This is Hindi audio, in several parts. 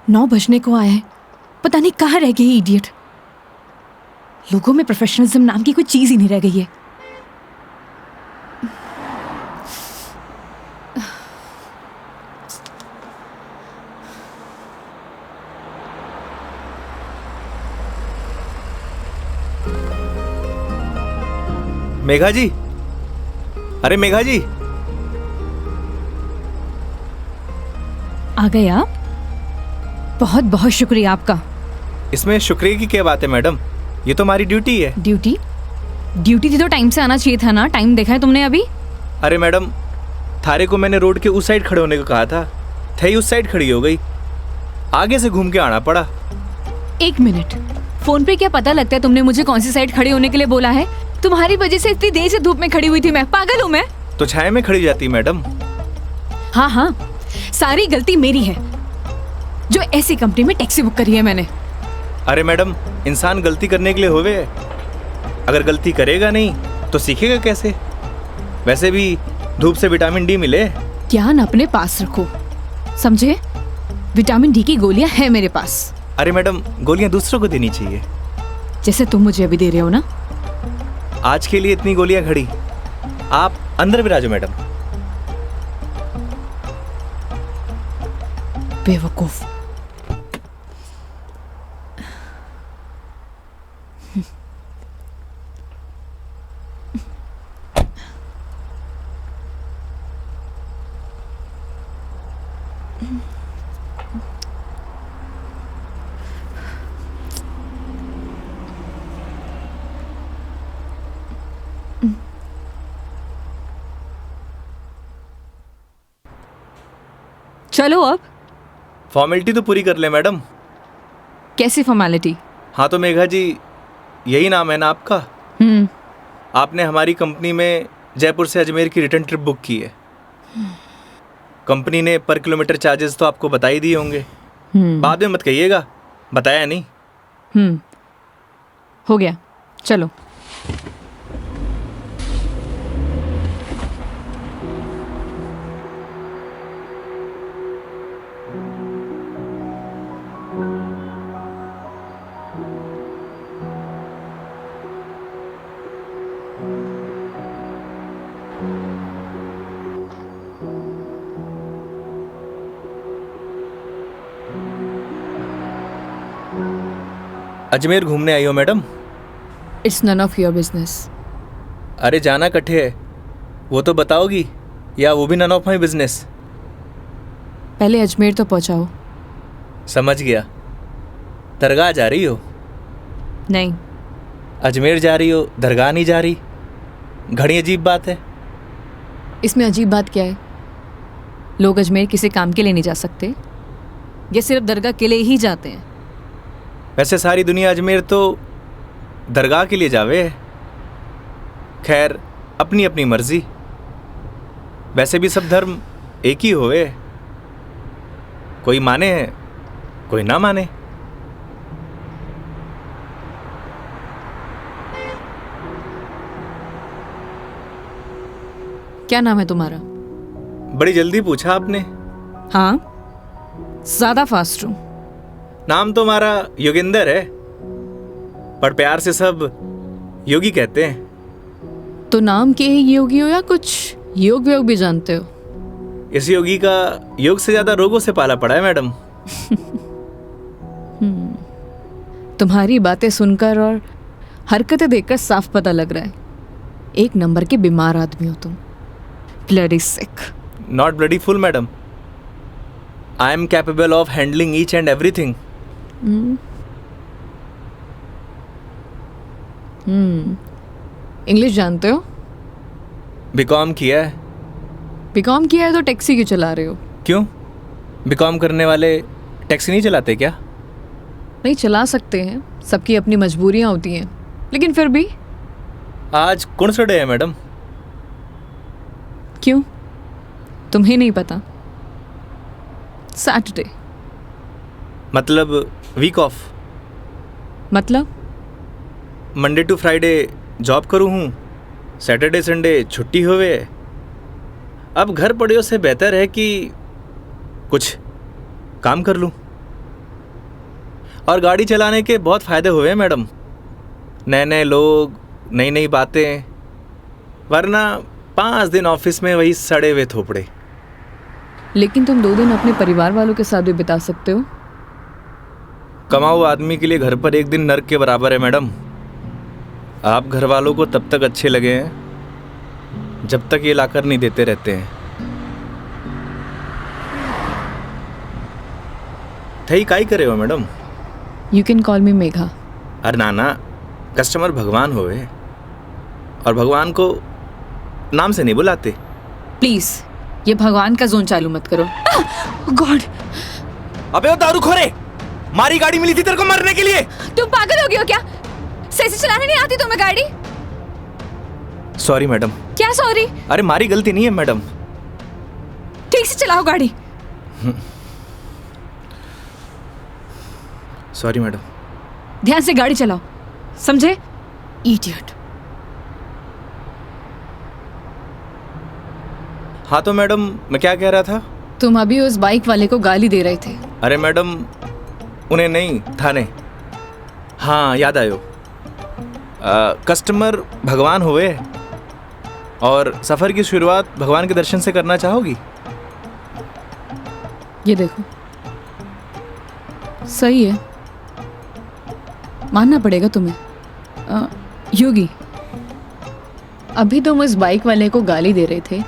9 बजने को आया है, पता नहीं कहाँ रह गई इडियट। लोगों में प्रोफेशनलिज्म नाम की कोई चीज ही नहीं रह गई है। मेघा जी, अरे मेघा जी, आ गए आप? बहुत बहुत शुक्रिया आपका। इसमें शुक्रिया की क्या बात है मैडम, ये तो हमारी ड्यूटी है। ड्यूटी? ड्यूटी थी तो टाइम से आना चाहिए था ना। टाइम देखा है तुमने अभी? अरे मैडम, थारे को मैंने रोड के उस साइड खड़े होने को कहा था, थई उस साइड खड़ी हो गई, आगे से घूम के आना पड़ा। 1 मिनट, फोन पे क्या पता लगता है तुमने मुझे कौन सी साइड खड़े होने के लिए बोला है? तुम्हारी वजह से इतनी देर से धूप में खड़ी हुई थी मैं। पागल हूँ मैं? तो छाया में खड़ी जाती मैडम। हाँ हाँ, सारी गलती मेरी है जो ऐसी कंपनी में टैक्सी बुक करी है मैंने। अरे मैडम, इंसान गलती करने के लिए होवे, अगर गलती करेगा नहीं तो सीखेगा कैसे? वैसे भी धूप से विटामिन डी मिले। ज्ञान अपने पास रखो, समझे? विटामिन डी की गोलियां हैं मेरे पास। अरे मैडम, गोलियां दूसरों को देनी चाहिए, जैसे तुम मुझे अभी दे रहे हो ना। आज के लिए इतनी गोलियां खड़ी, आप अंदर विराजो मैडम। बेवकूफ। चलो अब। फॉर्मेलिटी तो पूरी कर ले मैडम। कैसी फॉर्मेलिटी? हाँ तो मेघा जी, यही नाम है ना आपका? आपने हमारी कंपनी में जयपुर से अजमेर की रिटर्न ट्रिप बुक की है। कंपनी ने पर किलोमीटर चार्जेस तो आपको बता ही दिए होंगे। बाद में मत कहिएगा बताया नहीं। हो गया, चलो। अजमेर घूमने आई हो madam? It's none of your business. अरे जाना कट्ठे है वो तो बताओगी, या वो भी नन ऑफ माई बिजनेस? पहले अजमेर तो पहुंचाओ। समझ गया। दरगाह जा रही हो? नहीं। अजमेर जा रही हो, दरगाह नहीं जा रही? घड़ी अजीब बात है। इसमें अजीब बात क्या है? लोग अजमेर किसी काम के लिए नहीं जा सकते, ये सिर्फ दरगाह के लिए ही जाते हैं। वैसे सारी दुनिया अजमेर तो दरगाह के लिए जावे है। खैर, अपनी अपनी मर्जी। वैसे भी सब धर्म एक ही होवे, कोई माने है कोई ना माने। क्या नाम है तुम्हारा? बड़ी जल्दी पूछा आपने। हाँ, ज्यादा फास्ट हूं। नाम तो हमारा योगेंद्र है, पर प्यार से सब योगी कहते हैं। तो नाम के ही योगी हो या कुछ योग व्योग भी जानते हो? इस योगी का योग से ज्यादा रोगों से पाला पड़ा है मैडम। तुम्हारी बातें सुनकर और हरकतें देखकर साफ पता लग रहा है, एक नंबर के बीमार आदमी हो तुम। Bloody sick. Not bloody fool madam, I am capable of handling each and everything. English जानते हो? बीकॉम किया है। बीकॉम किया है तो टैक्सी क्यों चला रहे हो? क्यों, बीकॉम करने वाले टैक्सी नहीं चलाते क्या? नहीं, चला सकते हैं, सबकी अपनी मजबूरियां होती हैं, लेकिन फिर भी। आज कौन सा डे है मैडम? क्यों, तुम्हें नहीं पता? सैटरडे। मतलब वीक ऑफ? मतलब मंडे टू फ्राइडे जॉब करूँ हूँ, सैटरडे संडे छुट्टी होवे। अब घर पड़े से बेहतर है कि कुछ काम कर लूँ। और गाड़ी चलाने के बहुत फ़ायदे हुए हैं मैडम। नए नए लोग, नई नई बातें, वरना 5 दिन ऑफिस में वही सड़े हुए थोपड़े। लेकिन तुम 2 दिन अपने परिवार वालों के साथ भी बिता सकते हो। कमाऊ आदमी के लिए घर पर एक दिन नर्क के बराबर है मैडम। आप घर वालों को तब तक अच्छे लगे हैं जब तक ये लाकर नहीं देते रहते हैं। थई काई करे हो मैडम? यू कैन कॉल मी मेघा। अरे नाना, कस्टमर भगवान होवे और भगवान को नाम से नहीं बुलाते। प्लीज ये भगवान का जोन चालू मत करो। गॉड! अबे वो दारूखोरे, मारी गाड़ी मिली थी तेरे को मरने के लिए। तुम पागल हो गए हो क्या? सही से चलाने नहीं आती तुम्हें गाड़ी? Sorry madam. क्या सॉरी? अरे मारी गलती नहीं है मैडम। ठीक से चलाओ गाड़ी। Sorry madam. ध्यान से गाड़ी चलाओ, समझे? इडियट। हाँ तो मैडम, मैं क्या कह रहा था? तुम अभी उस बाइक वाले को गाली दे रहे थे। अरे मैडम, उन्हें नहीं, थाने। हाँ याद आयो। कस्टमर भगवान हुए और सफ़र की शुरुआत भगवान के दर्शन से करना चाहोगी? ये देखो, सही है, मानना पड़ेगा तुम्हें। योगी, अभी तुम उस बाइक वाले को गाली दे रहे थे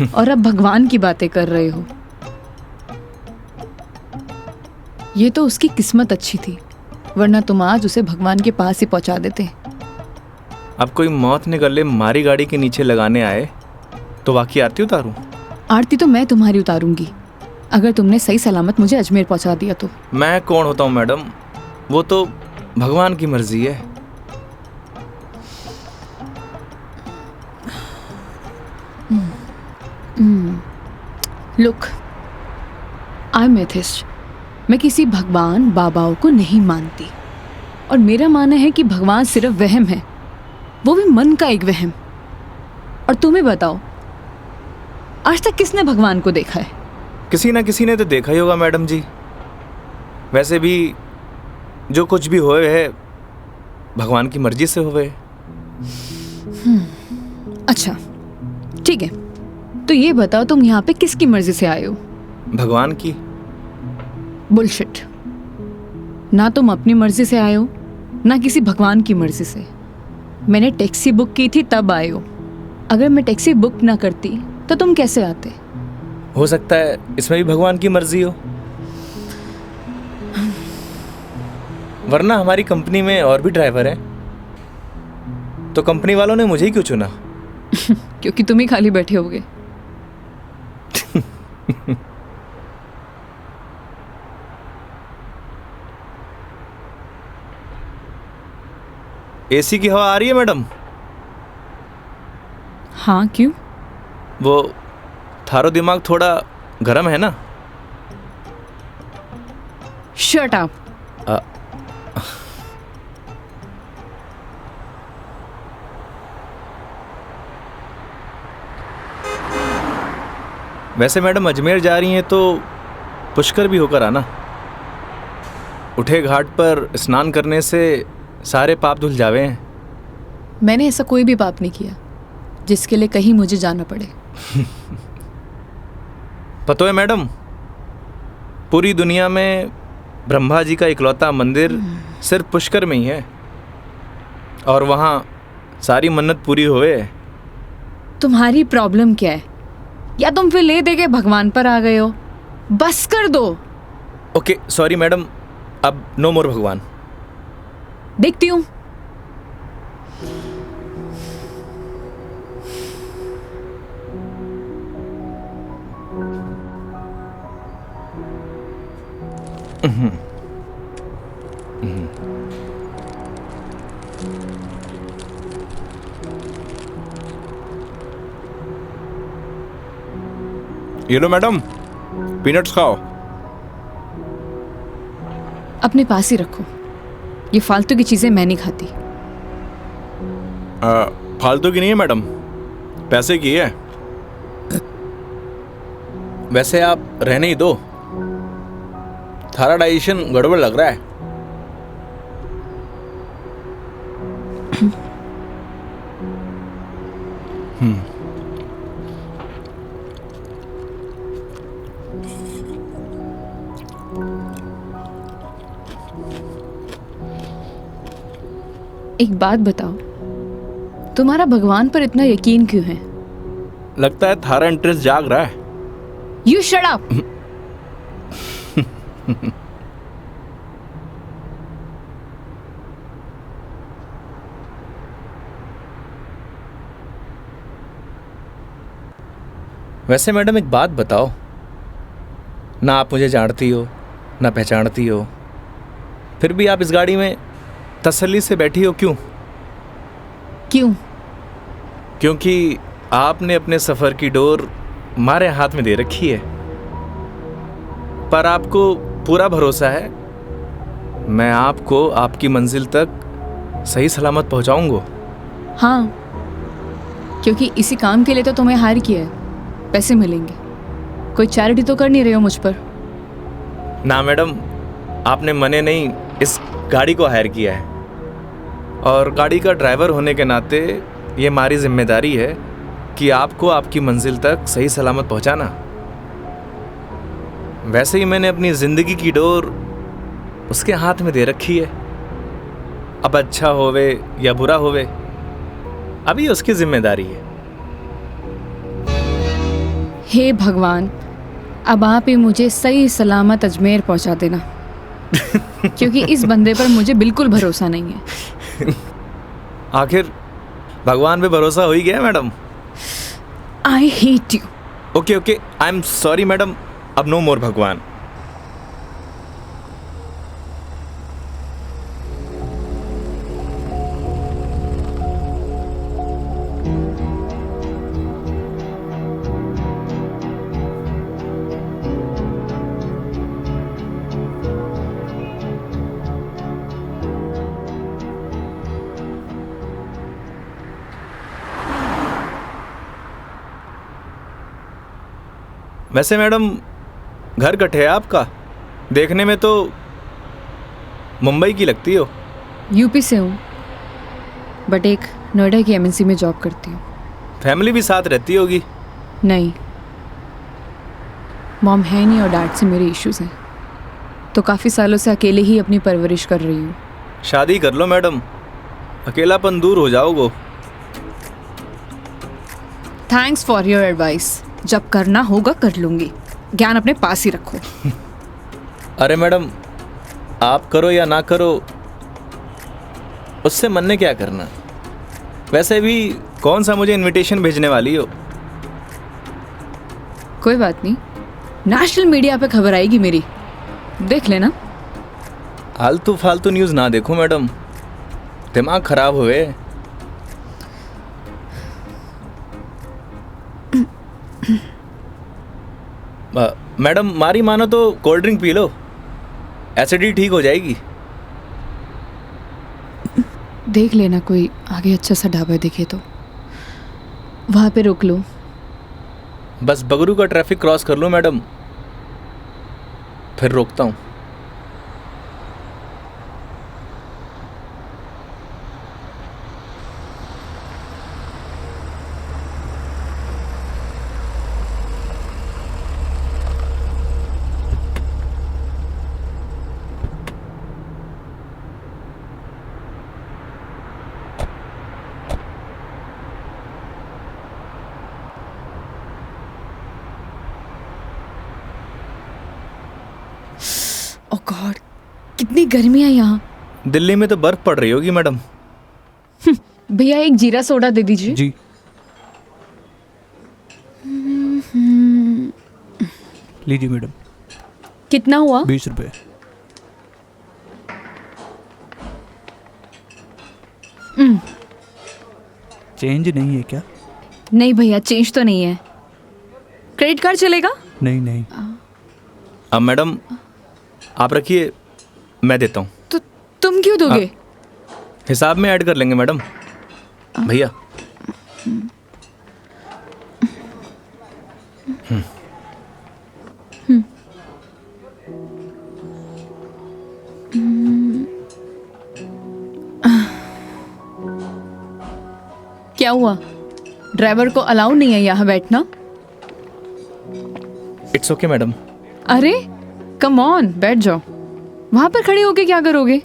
और अब भगवान की बातें कर रहे हो। ये तो उसकी किस्मत अच्छी थी, वरना तुम आज उसे भगवान के पास ही पहुंचा देते। अब कोई मौत ने गले मारी गाड़ी के नीचे लगाने आए तो वाकई आरती उतारूं? आरती तो मैं तुम्हारी उतारूंगी अगर तुमने सही सलामत मुझे अजमेर पहुंचा दिया तो। मैं कौन होता हूँ मैडम, वो तो भगवान की मर्जी है। Look, I am atheist. मैं किसी भगवान बाबाओं को नहीं मानती और मेरा मानना है कि भगवान सिर्फ वहम है, वो भी मन का एक वहम। और तुम्हें बताओ, आज तक किसने भगवान को देखा है? किसी ना किसी ने तो देखा ही होगा मैडम जी। वैसे भी जो कुछ भी होए है भगवान की मर्जी से होए। अच्छा ठीक है, तो ये बताओ तुम यहाँ पे किसकी मर्जी से आए हो? भगवान की। बुलशिट। ना तुम अपनी मर्जी से आए हो, ना किसी भगवान की मर्जी से। मैंने टैक्सी बुक की थी तब आए हो। अगर मैं टैक्सी बुक ना करती तो तुम कैसे आते? हो सकता है इसमें भी भगवान की मर्जी हो, वरना हमारी कंपनी में और भी ड्राइवर हैं, तो कंपनी वालों ने मुझे ही क्यों चुना? क्योंकि तुम ही खाली बैठे होगे। एसी की हवा आ रही है मैडम? हाँ क्यों? वो थारो दिमाग थोड़ा गर्म है ना? Shut up. वैसे मैडम अजमेर जा रही हैं तो पुष्कर भी होकर आना। उठे घाट पर स्नान करने से सारे पाप धुल जावे हैं। मैंने ऐसा कोई भी पाप नहीं किया जिसके लिए कहीं मुझे जाना पड़े। पता है मैडम, पूरी दुनिया में ब्रह्मा जी का इकलौता मंदिर सिर्फ पुष्कर में ही है और वहाँ सारी मन्नत पूरी हुए। तुम्हारी प्रॉब्लम क्या है? या तुम फिर ले दे के भगवान पर आ गए हो? बस कर दो। ओके सॉरी मैडम, अब नो मोर भगवान। देखती हूँ। ये लो मैडम, पीनट्स खाओ। अपने पास ही रखो, ये फालतू की चीजें मैं नहीं खाती। फालतू की नहीं है मैडम, पैसे की है। वैसे आप रहने ही दो, थारा डाइजेशन गड़बड़ लग रहा है। एक बात बताओ, तुम्हारा भगवान पर इतना यकीन क्यों है? लगता है थारा इंटरेस्ट जाग रहा है। You shut up. वैसे मैडम एक बात बताओ, ना आप मुझे जानती हो ना पहचानती हो, फिर भी आप इस गाड़ी में तसल्ली से बैठी हो, क्यों? क्यों? क्योंकि आपने अपने सफ़र की डोर हमारे हाथ में दे रखी है, पर आपको पूरा भरोसा है मैं आपको आपकी मंजिल तक सही सलामत पहुंचाऊंगा। हाँ, क्योंकि इसी काम के लिए तो तुम्हें हायर किया है, पैसे मिलेंगे। कोई चैरिटी तो कर नहीं रहे हो मुझ पर? ना मैडम, आपने मने नहीं इस गाड़ी को हायर किया है, और गाड़ी का ड्राइवर होने के नाते ये हमारी जिम्मेदारी है कि आपको आपकी मंजिल तक सही सलामत पहुंचाना। वैसे ही मैंने अपनी ज़िंदगी की डोर उसके हाथ में दे रखी है। अब अच्छा होवे या बुरा होवे, अभी उसकी जिम्मेदारी है। हे भगवान, अब आप ही मुझे सही सलामत अजमेर पहुंचा देना, क्योंकि इस बंदे पर मुझे बिल्कुल भरोसा नहीं है। आखिर भगवान पे भरोसा हो ही गया madam. I hate you. Okay okay, I am sorry madam, अब नो मोर भगवान। वैसे मैडम घर कटे है आपका? देखने में तो मुंबई की लगती हो। यूपी से हूँ, बट एक नोएडा की एमएनसी में जॉब करती हूँ। फैमिली भी साथ रहती होगी? नहीं, मॉम है नहीं और डैड से मेरे इश्यूज हैं, तो काफ़ी सालों से अकेले ही अपनी परवरिश कर रही हूँ। शादी कर लो मैडम, अकेलापन दूर हो जाओगे। Thanks for your advice. जब करना होगा कर लूँगी, ज्ञान अपने पास ही रखो। अरे मैडम, आप करो या ना करो, उससे मन ने क्या करना। वैसे भी कौन सा मुझे इनविटेशन भेजने वाली हो? कोई बात नहीं, नेशनल मीडिया पे खबर आएगी मेरी, देख लेना। आलतू फालतू न्यूज़ ना देखो मैडम, दिमाग खराब हुए। मैडम मारी मानो तो cold drink P low, acidity ठीक हो जाएगी। देख लेना, कोई आगे अच्छा सा ढाबा दिखे तो वहाँ पे रोक लो। बस बगरू का ट्रैफिक क्रॉस कर लो मैडम, फिर रोकता हूँ। ओह गॉड, कितनी गर्मी है यहाँ। दिल्ली में तो बर्फ पड़ रही होगी मैडम। भैया एक जीरा सोडा दे दीजिए। जी। लीजिए मैडम। कितना हुआ? 20 रुपये। चेंज नहीं है क्या? नहीं भैया, चेंज तो नहीं है। क्रेडिट कार्ड चलेगा? नहीं नहीं। अब मैडम आप रखिए, मैं देता हूँ। तो तुम क्यों दोगे? हिसाब में ऐड कर लेंगे मैडम। भैया क्या हुआ? ड्राइवर को अलाउ नहीं है यहाँ बैठना। It's okay madam. अरे कम ऑन, बैठ जाओ। वहां पर खड़े होके क्या करोगे?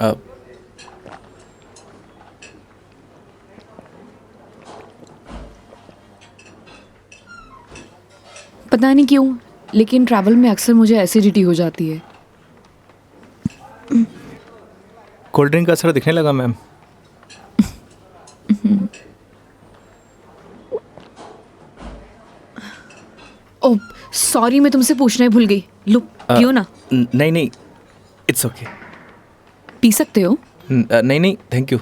पता नहीं क्यों, लेकिन ट्रैवल में अक्सर मुझे एसिडिटी हो जाती है। कोल्ड ड्रिंक का असर दिखने लगा मैम। ओह सॉरी, मैं तुमसे पूछना ही भूल गई। लो पियो ना। नहीं नहीं, इट्स ओके। पी सकते हो। नहीं नहीं, थैंक यू।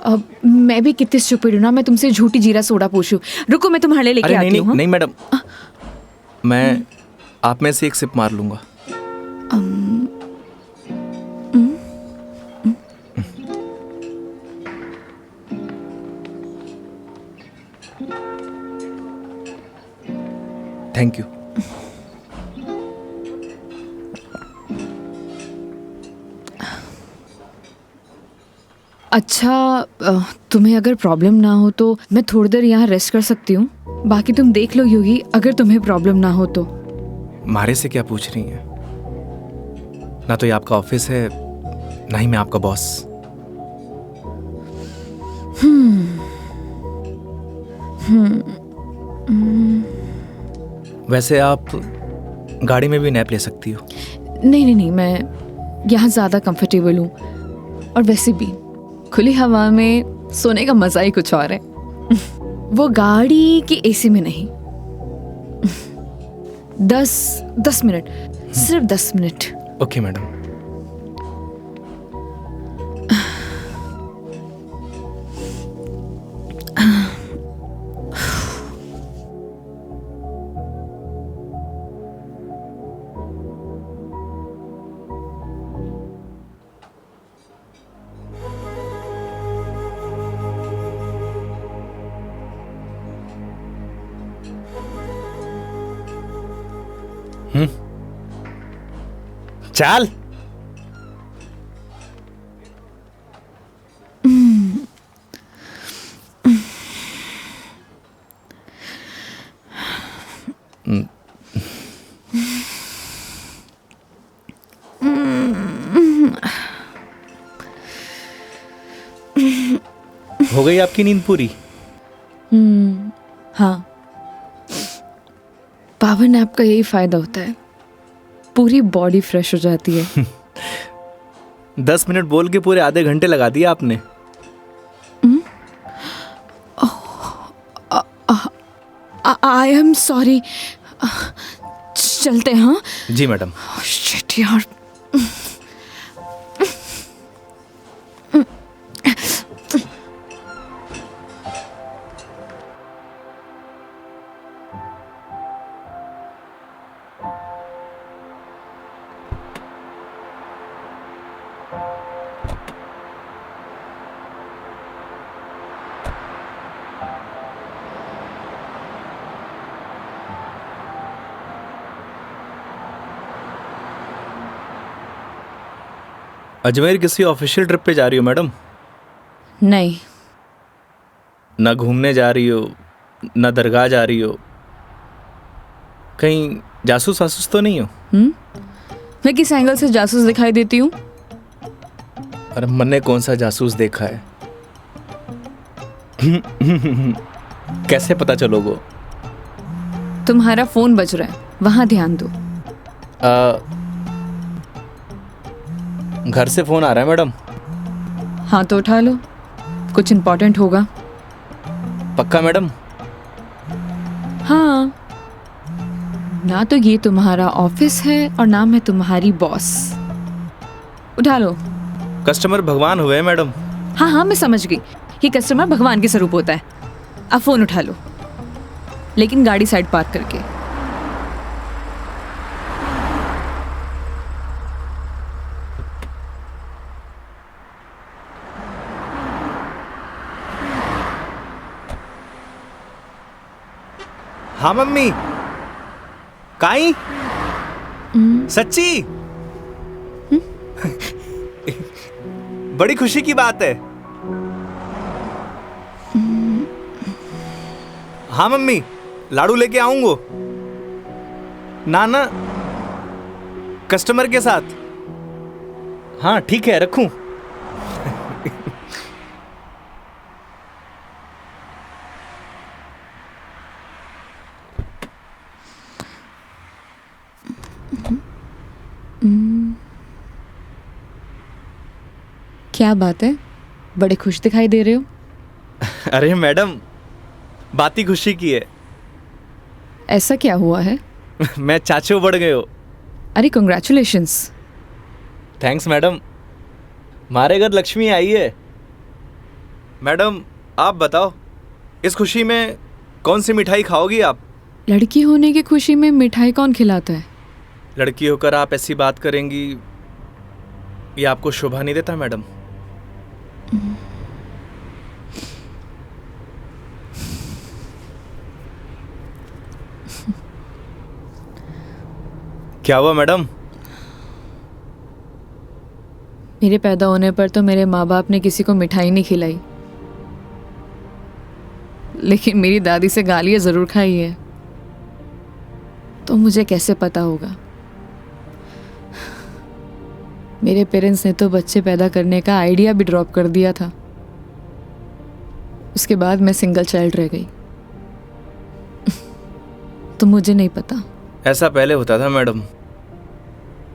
अब मैं भी कितनी स्टूपिड हूँ ना, मैं तुमसे झूठी जीरा सोडा पूछूं। रुको मैं तुम्हारे लिए लेके अरे आती हूँ। नहीं मैडम, मैं आप में से एक सिप मार लूंगा। Thank you. अच्छा तुम्हें अगर प्रॉब्लम ना हो तो मैं थोड़ी देर यहाँ रेस्ट कर सकती हूँ। बाकी तुम देख लो योगी, अगर तुम्हें प्रॉब्लम ना हो तो। मारे से क्या पूछ रही हैं? ना तो ये आपका ऑफिस है, ना ही मैं आपका बॉस। वैसे आप गाड़ी में भी नैप ले सकती हो। नहीं नहीं नहीं, मैं यहाँ ज़्यादा कंफर्टेबल हूँ, और वैसे भी खुली हवा में सोने का मज़ा ही कुछ और है। वो गाड़ी की एसी में नहीं। 10 मिनट, सिर्फ 10 मिनट। Okay madam. चल। हो गई आपकी नींद पूरी? हाँ, पावर नैप का यही फायदा होता है, पूरी बॉडी फ्रेश हो जाती है। 10 मिनट बोल के पूरे आधे घंटे लगा दिया आपने। आई एम सॉरी। चलते हैं। हाँ जी मैडम। शिट यार। अजमेर किसी ऑफिशियल ट्रिप पे जा रही हो मैडम? नहीं। ना घूमने जा रही हो, ना दरगाह जा रही हो, कहीं जासूस वासूस तो नहीं हो? मैं किस एंगल से जासूस दिखाई देती हूँ? अरे मैंने कौन सा जासूस देखा है? कैसे पता चलोगे? तुम्हारा फोन बज रहा है, वहां ध्यान दो। घर से फोन आ रहा है मैडम। हाँ तो उठा लो, कुछ इम्पोर्टेंट होगा। पक्का मैडम? हाँ, ना तो ये तुम्हारा ऑफिस है और ना मैं तुम्हारी बॉस। उठा लो। कस्टमर भगवान हुए हैं मैडम। हाँ हाँ मैं समझ गई, ये कस्टमर भगवान के स्वरूप होता है। अब फोन उठा लो, लेकिन गाड़ी साइड पार्क करके। हाँ मम्मी। काई? सच्ची? बड़ी खुशी की बात है। हाँ मम्मी, लाडू लेके आऊंगो। ना ना, कस्टमर के साथ। हाँ ठीक है, रखूं। क्या बात है, बड़े खुश दिखाई दे रहे हो। अरे मैडम, बात ही खुशी की है। ऐसा क्या हुआ है। मैं चाचू बढ़ गए हो। अरे कंग्रेचुलेशंस। थैंक्स मैडम, हमारे घर लक्ष्मी आई है। मैडम आप बताओ, इस खुशी में कौन सी मिठाई खाओगी आप? लड़की होने की खुशी में मिठाई कौन खिलाता है। लड़की होकर आप ऐसी बात करेंगी, ये आपको शोभा नहीं देता मैडम। क्या हुआ मैडम? मेरे पैदा होने पर तो मेरे माँ बाप ने किसी को मिठाई नहीं खिलाई, लेकिन मेरी दादी से गालियाँ ज़रूर खाई है। तो मुझे कैसे पता होगा। मेरे पेरेंट्स ने तो बच्चे पैदा करने का आइडिया भी ड्रॉप कर दिया था। उसके बाद मैं सिंगल चाइल्ड रह गई। तो मुझे नहीं पता। ऐसा पहले होता था मैडम,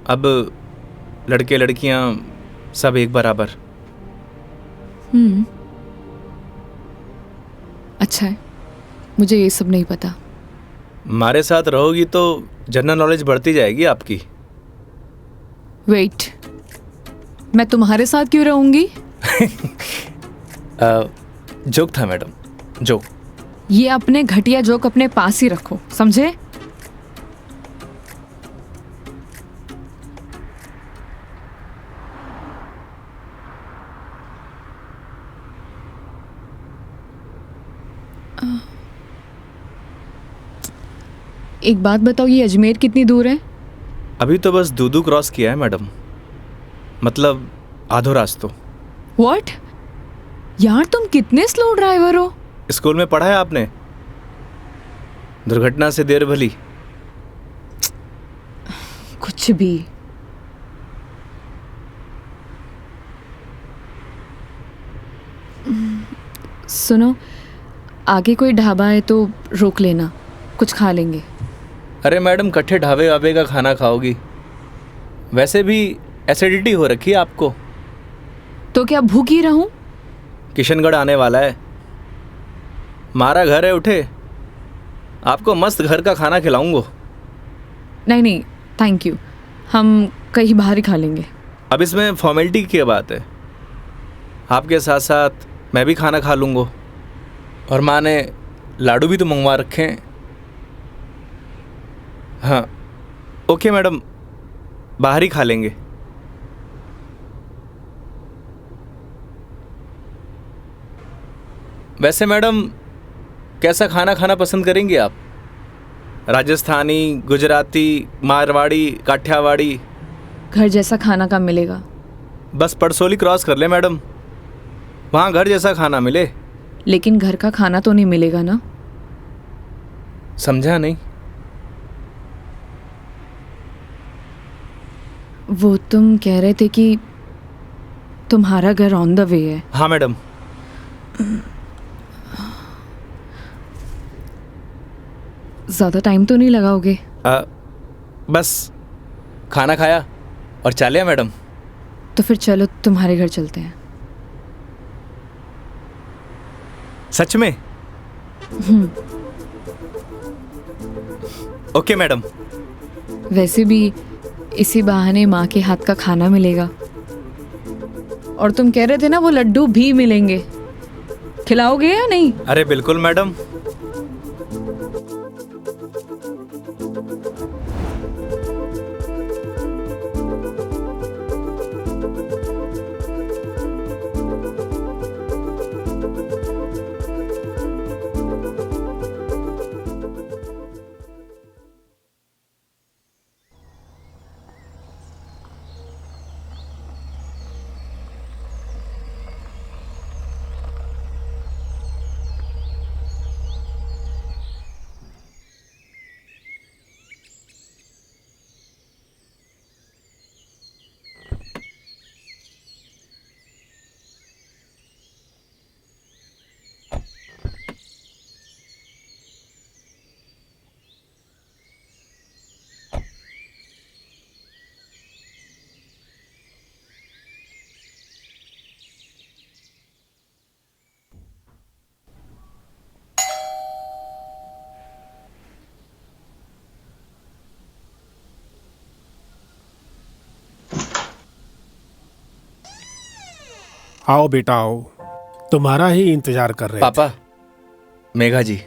अब लड़के लड़कियां सब एक बराबर। अच्छा है, मुझे ये सब नहीं पता। हमारे साथ रहोगी तो जनरल नॉलेज बढ़ती जाएगी आपकी। वेट, मैं तुम्हारे साथ क्यों रहूंगी। जोक था मैडम, जोक। ये अपने घटिया जोक अपने पास ही रखो, समझे। एक बात बताओ, ये अजमेर कितनी दूर है। अभी तो बस दूदू क्रॉस किया है मैडम, मतलब आधो रास्तों। व्हाट, यार तुम कितने स्लो ड्राइवर हो। स्कूल में पढ़ा है आपने, दुर्घटना से देर भली। कुछ भी। सुनो, आगे कोई ढाबा है तो रोक लेना, कुछ खा लेंगे। अरे मैडम, कट्ठे ढाबे वाबे का खाना खाओगी? वैसे भी एसिडिटी हो रखी है आपको। तो क्या भूख ही रहूं। किशनगढ़ आने वाला है, हमारा घर है, उठे आपको मस्त घर का खाना खिलाऊंगा। नहीं नहीं थैंक यू, हम कहीं बाहर ही खा लेंगे। अब इसमें फॉर्मेलिटी की बात है, आपके साथ साथ मैं भी खाना खा लूँगा। और माँ ने लाडू भी तो मंगवा रखे हैं। हाँ ओके मैडम, बाहर ही खा लेंगे। वैसे मैडम, कैसा खाना खाना पसंद करेंगे आप? राजस्थानी, गुजराती, मारवाड़ी, काठियावाड़ी? घर जैसा खाना कब मिलेगा। बस पड़सोली क्रॉस कर ले मैडम, वहाँ घर जैसा खाना मिले। लेकिन घर का खाना तो नहीं मिलेगा ना। समझा नहीं। वो तुम कह रहे थे कि तुम्हारा घर ऑन द वे है। हाँ मैडम। ज़्यादा टाइम तो नहीं लगाओगे। बस खाना खाया और चलिए मैडम। तो फिर चलो तुम्हारे घर चलते हैं। सच में? Okay madam. वैसे भी इसी बहाने माँ के हाथ का खाना मिलेगा। और तुम कह रहे थे ना वो लड्डू भी मिलेंगे, खिलाओगे या नहीं। अरे बिल्कुल मैडम। आओ बेटा आओ, तुम्हारा ही इंतजार कर रहे पापा, मेघा जी।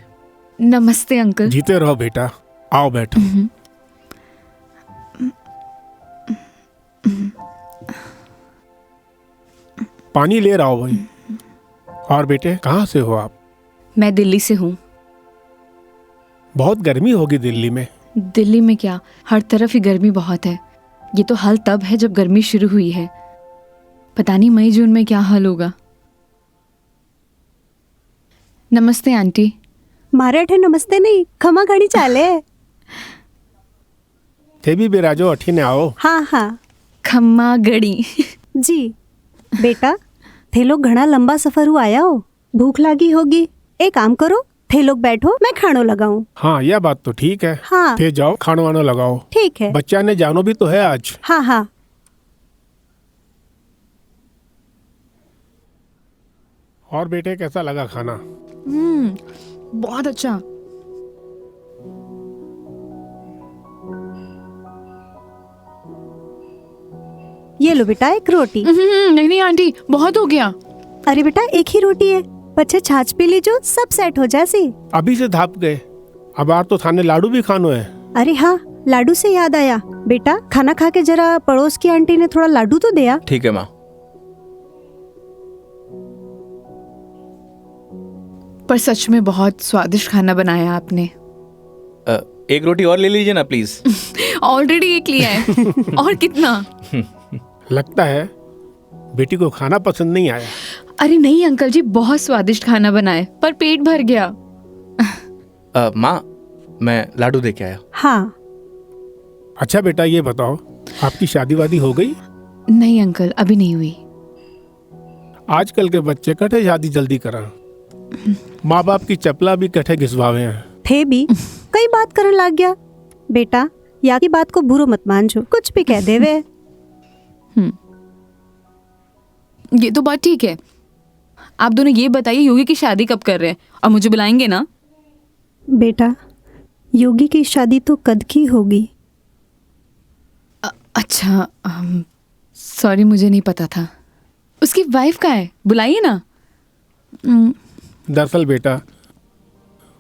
नमस्ते अंकल। थे। जीते रहो बेटा, आओ बैठो। पानी ले रहा हो भाई। और बेटे कहाँ से हो आप? मैं दिल्ली से हूँ। बहुत गर्मी होगी दिल्ली में। दिल्ली में क्या, हर तरफ ही गर्मी बहुत है। ये तो हाल तब है जब गर्मी शुरू हुई है। पता नहीं मई जून में क्या हाल होगा। नमस्ते आंटी। મારે નમસ્તે નહીં, ખમા ઘણી ચાલે। थे भी बिराजो अठी ने आओ। હા હા खम्मा गड़ी। जी। बेटा थे लोग घना लंबा सफर हुआ आया हो, भूख लगी होगी। एक काम करो, थे लोग बैठो, मैं खानो लगाऊं। हाँ यह बात तो ठीक है। हाँ थे जाओ खानो वानो लगाओ। ठीक है। बच्चा ने जानो भी तो है आज। हाँ हाँ। और बेटे कैसा लगा खाना? बहुत अच्छा। ये लो बेटा एक रोटी। नहीं नहीं आंटी, बहुत हो गया। अरे बेटा एक ही रोटी है, पछे छाछ पी लीजो, सब सेट हो जासी। अभी से धाप गए, अब आर तो थाने लाडू भी खानो है। अरे हाँ, लाडू से याद आया, बेटा खाना खा के जरा पड़ोस की आंटी ने थोड़ा लाडू तो दिया। ठीक है माँ। पर सच में बहुत स्वादिष्ट खाना बनाया आपने। एक रोटी और ले लीजिए ना प्लीज। ऑलरेडी एक लिया है। और कितना? लगता है बेटी को खाना पसंद नहीं आया। अरे नहीं अंकल जी, बहुत स्वादिष्ट खाना बनाए, पर पेट भर गया। माँ, मैं लाडू दे के आया। हाँ। अच्छा बेटा ये बताओ, आपकी शादी वादी हो गई? नहीं अंकल, अभी नहीं हुई। आजकल के बच्चे कठे शादी जल्दी करा, माँ बाप की चपला भी कठे घिसवावे हैं। थे भी कई बात करने लग गया। बेटा या की बात को बुरो मत मानजो, कुछ भी कह देवे। ये तो बात ठीक है। आप दोनों ये बताइए योगी की शादी कब कर रहे हैं, और मुझे बुलाएंगे ना? बेटा योगी की शादी तो कद की होगी। अच्छा, सॉरी मुझे नहीं पता था। उसकी वाइफ कहाँ है, बुलाइए ना। दरअसल बेटा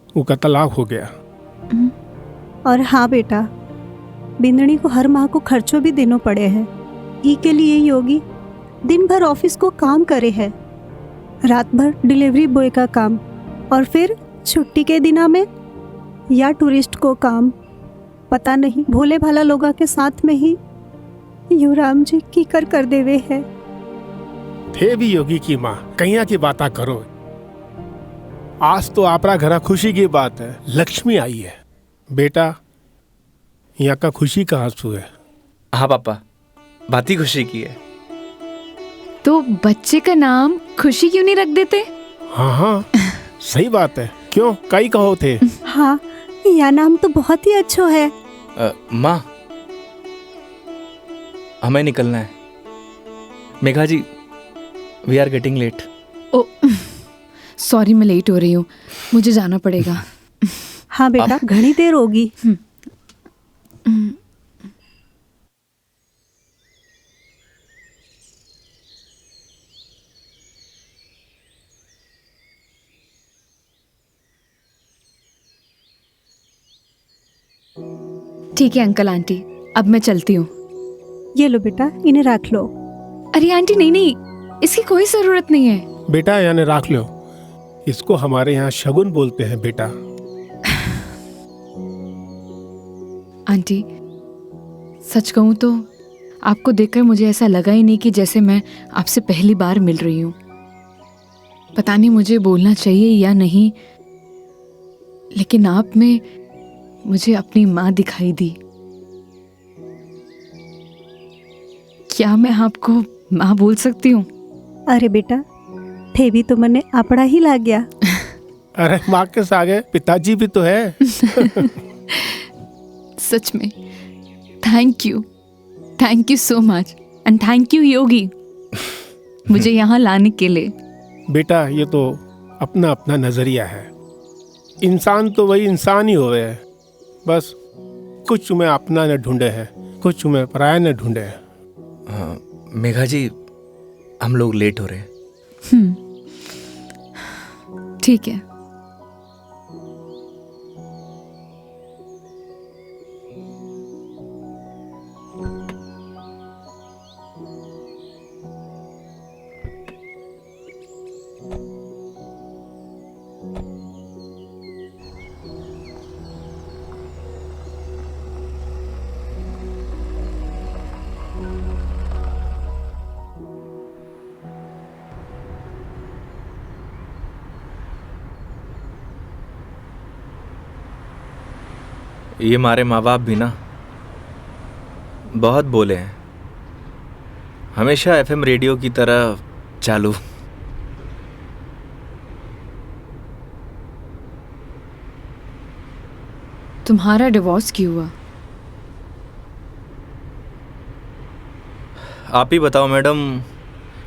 वो का तलाक हो गया। और हाँ बेटा, बिंदनी को हर माह को खर्चों भी देना पड़े हैं। ई के लिए योगी दिन भर ऑफिस को काम करे है, रात भर डिलीवरी बॉय का काम, और फिर छुट्टी के दिना में या टूरिस्ट को काम। पता नहीं भोले भाला लोगा के साथ में ही युवराम जी की कर देवे है। थे भी योगी की माँ, कहिया की बात करो। आज तो आपरा घरा खुशी की बात है, लक्ष्मी आई है। बेटा यहाँ का खुशी का आंसू है। हाँ पापा, बात ही खुशी की है। तो बच्चे का नाम खुशी क्यों नहीं रख देते? हाँ हाँ सही बात है, क्यों कई कहो थे। हाँ यह नाम तो बहुत ही अच्छा है। माँ, हमें निकलना है। Megha ji, we are getting late. Oh sorry, मैं लेट हो रही हूँ, मुझे जाना पड़ेगा। हाँ बेटा घनी देर होगी। ठीक है अंकल आंटी, अब मैं चलती हूँ। ये लो बेटा, इन्हें रख लो। अरे आंटी नहीं नहीं, इसकी कोई जरूरत नहीं है। बेटा यानी राख लो, इसको हमारे यहाँ शगुन बोलते हैं बेटा। आंटी सच कहूँ तो आपको देखकर मुझे ऐसा लगा ही नहीं कि जैसे मैं आपसे पहली बार मिल रही हूँ। पता नहीं मुझे बोलना चाहिए या नहीं, लेकिन आप में मुझे अपनी माँ दिखाई दी। क्या मैं आपको माँ बोल सकती हूँ? अरे बेटा थे भी तो मने अपना ही लग गया। अरे माँ के सागे पिताजी भी तो है। सच में thank you so much, and thank you Yogi मुझे यहाँ लाने के लिए। बेटा ये तो अपना अपना नजरिया है, इंसान तो वही इंसान ही होवे है, बस कुछ में अपना न ढूंढे है, कुछ में पराया न ढूंढे है। मेघा जी, हम लोग लेट हो रहे हैं। ठीक है। ये हमारे माँ बाप भी ना बहुत बोले हैं, हमेशा एफएम रेडियो की तरह चालू। तुम्हारा डिवोर्स क्यों हुआ? आप ही बताओ मैडम,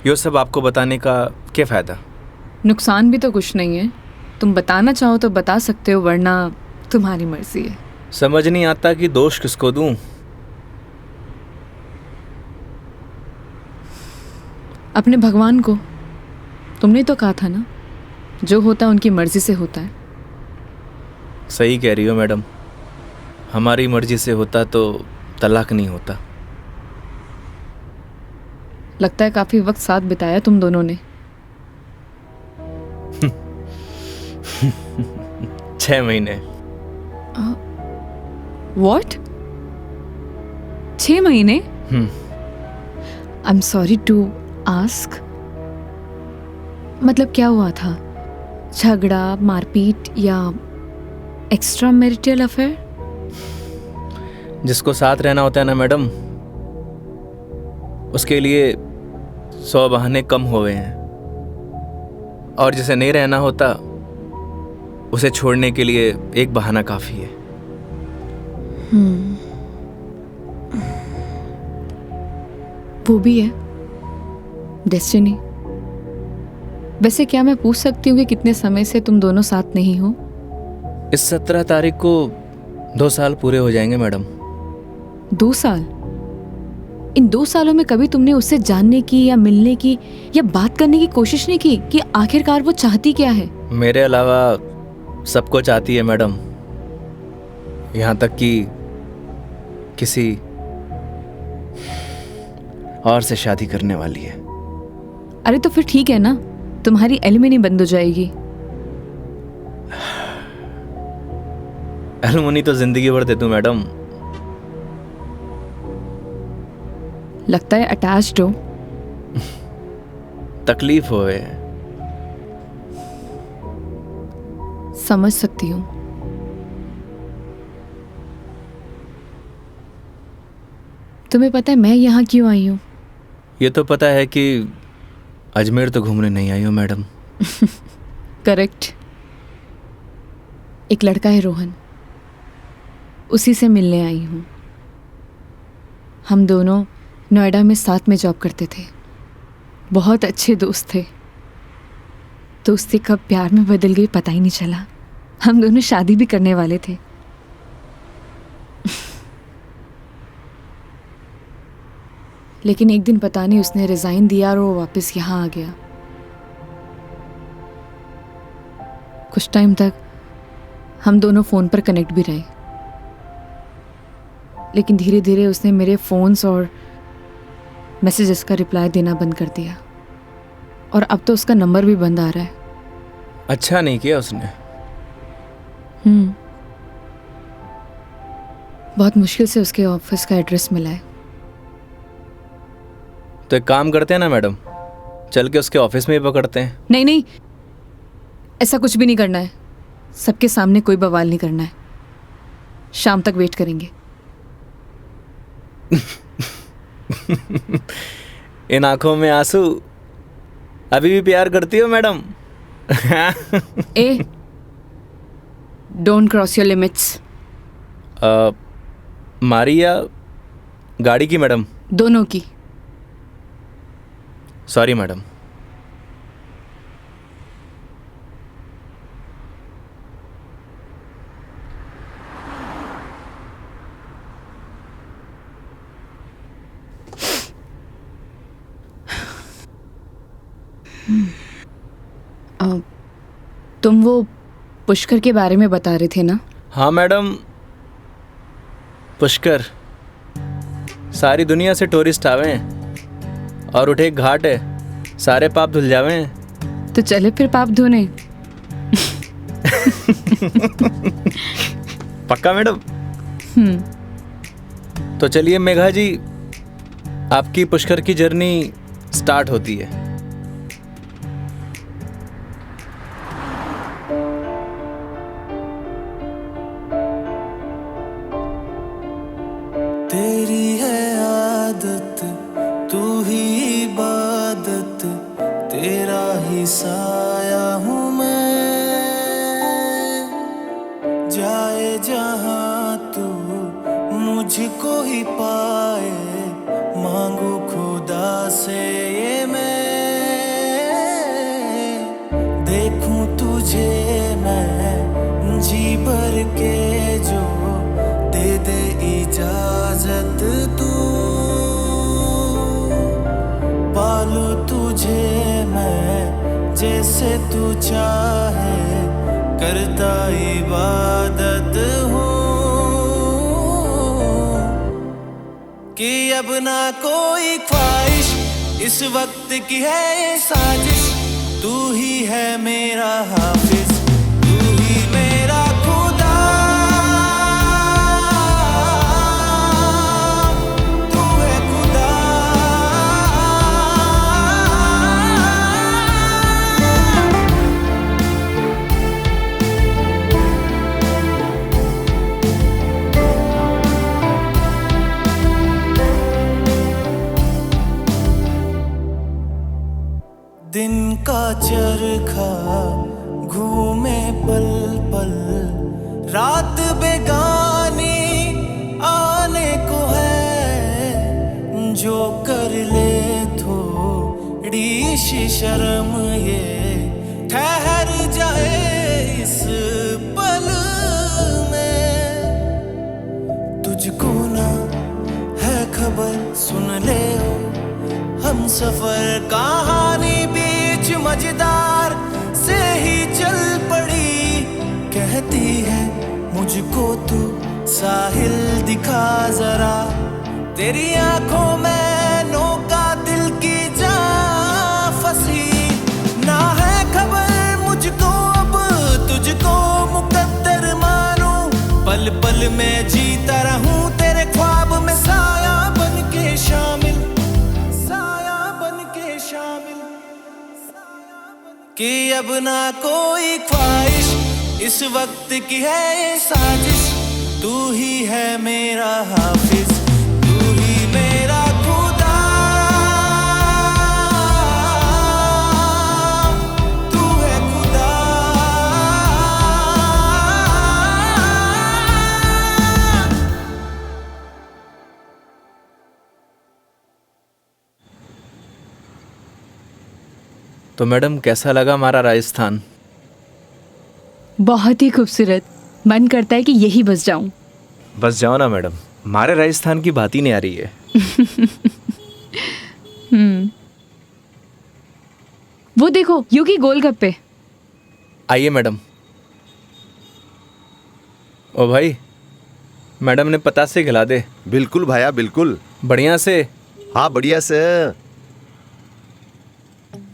ये सब आपको बताने का क्या फ़ायदा? नुकसान भी तो कुछ नहीं है। तुम बताना चाहो तो बता सकते हो, वरना तुम्हारी मर्जी है। समझ नहीं आता कि दोष किसको दूं। अपने भगवान को। तुमने तो कहा था ना, जो होता है उनकी मर्जी से होता है। सही कह रही हो मैडम, हमारी मर्जी से होता तो तलाक नहीं होता। लगता है काफी वक्त साथ बिताया तुम दोनों ने। 6 महीने। What? 6 महीने? I'm sorry to ask. मतलब क्या हुआ था? झगड़ा, मारपीट या एक्स्ट्रा मैरिटल अफेयर? जिसको साथ रहना होता है ना मैडम, उसके लिए 100 बहाने कम हो गए हैं, और जिसे नहीं रहना होता उसे छोड़ने के लिए एक बहाना काफ़ी है। वो भी है डेस्टिनी। वैसे क्या मैं पूछ सकती हूँ कि कितने समय से तुम दोनों साथ नहीं हो? इस 17 तारीख को 2 साल पूरे हो जाएंगे मैडम। 2 साल? इन 2 सालों में कभी तुमने उससे जानने की या मिलने की या बात करने की कोशिश नहीं की कि आखिरकार वो चाहती क्या है? मेरे अलावा सबको चाहती है मैडम, यहाँ तक कि किसी और से शादी करने वाली है। अरे तो फिर ठीक है ना, तुम्हारी एलिमनी बंद हो जाएगी। एलुमनी तो जिंदगी भर दे दूं मैडम। लगता है अटैच्ड हो। तकलीफ होए। समझ सकती हूँ। तुम्हें पता है मैं यहाँ क्यों आई हूँ? ये तो पता है कि अजमेर तो घूमने नहीं आई हो मैडम। करेक्ट। एक लड़का है रोहन, उसी से मिलने आई हूँ। हम दोनों नोएडा में साथ में जॉब करते थे, बहुत अच्छे दोस्त थे। दोस्ती कब प्यार में बदल गई पता ही नहीं चला। हम दोनों शादी भी करने वाले थे। लेकिन एक दिन पता नहीं उसने रिजाइन दिया और वो वापस यहाँ आ गया। कुछ टाइम तक हम दोनों फ़ोन पर कनेक्ट भी रहे, लेकिन धीरे धीरे उसने मेरे फ़ोन्स और मैसेजेस का रिप्लाई देना बंद कर दिया, और अब तो उसका नंबर भी बंद आ रहा है। अच्छा नहीं किया उसने। बहुत मुश्किल से उसके ऑफिस का एड्रेस मिला है। तो एक काम करते हैं ना मैडम, चल के उसके ऑफिस में ही पकड़ते हैं। नहीं नहीं, ऐसा कुछ भी नहीं करना है। सबके सामने कोई बवाल नहीं करना है। शाम तक वेट करेंगे। इन आंखों में आंसू, अभी भी प्यार करती हो madam? A, don't cross your limits. मारी या गाड़ी की मैडम? दोनों की। Sorry madam. तुम वो पुष्कर के बारे में बता रहे थे ना? हाँ मैडम, पुष्कर सारी दुनिया से टूरिस्ट आवे हैं और उठे एक घाट है, सारे पाप धुल जावे हैं। तो चले फिर पाप धोने। पक्का मैडम? तो चलिए मेघा जी, आपकी पुष्कर की जर्नी स्टार्ट होती है। तेरी है आदत, तू ही इबादत, तेरा ही साया हूँ मैं। जाए जहाँ तू मुझको ही पाए, मांगू खुदा से ये मैं। देखूं तुझे मैं जी भर के, जो दे दे इजाजत तू। पालू तुझे मैं जैसे तू चाहे, करता इबादत हूँ। कि अब ना कोई ख्वाहिश, इस वक्त की है ये साजिश। तू ही है मेरा हाफिज, तू ही मेरा खुदा। तू है खुदा। दिन का चरखा घूमे पल पल, रात बेगानी आने को है। जो कर ले थोड़ी सी शर्म, ये ठहर जाए इस पल में। तुझको ना है खबर, सुन ले ओ हम सफर कहानी बीच मजेदार से ही चल पड़ी। कहती है मुझको तू साहिल दिखा जरा, तेरी आंखों में नौका दिल की जा फंसी। ना है खबर मुझको अब तुझको मुकद्दर मानूं, पल पल में जीता रहूं तेरे ख्वाब में, साया बन के शामिल, कि अब ना कोई ख्वाहिश, इस वक्त की है ये साजिश। तू ही है मेरा हाफिज, तू ही मेरा खुदा। तू है खुदा। तो मैडम कैसा लगा हमारा राजस्थान? बहुत ही खूबसूरत। मन करता है कि यही बस जाऊं। बस जाओ ना मैडम, हमारे राजस्थान की बात ही नहीं आ रही है। वो देखो योगी गोलगप्पे। आइए मैडम। ओ भाई, मैडम ने पता से खिला दे। बिल्कुल भाया बिल्कुल। बढ़िया से। हाँ बढ़िया से।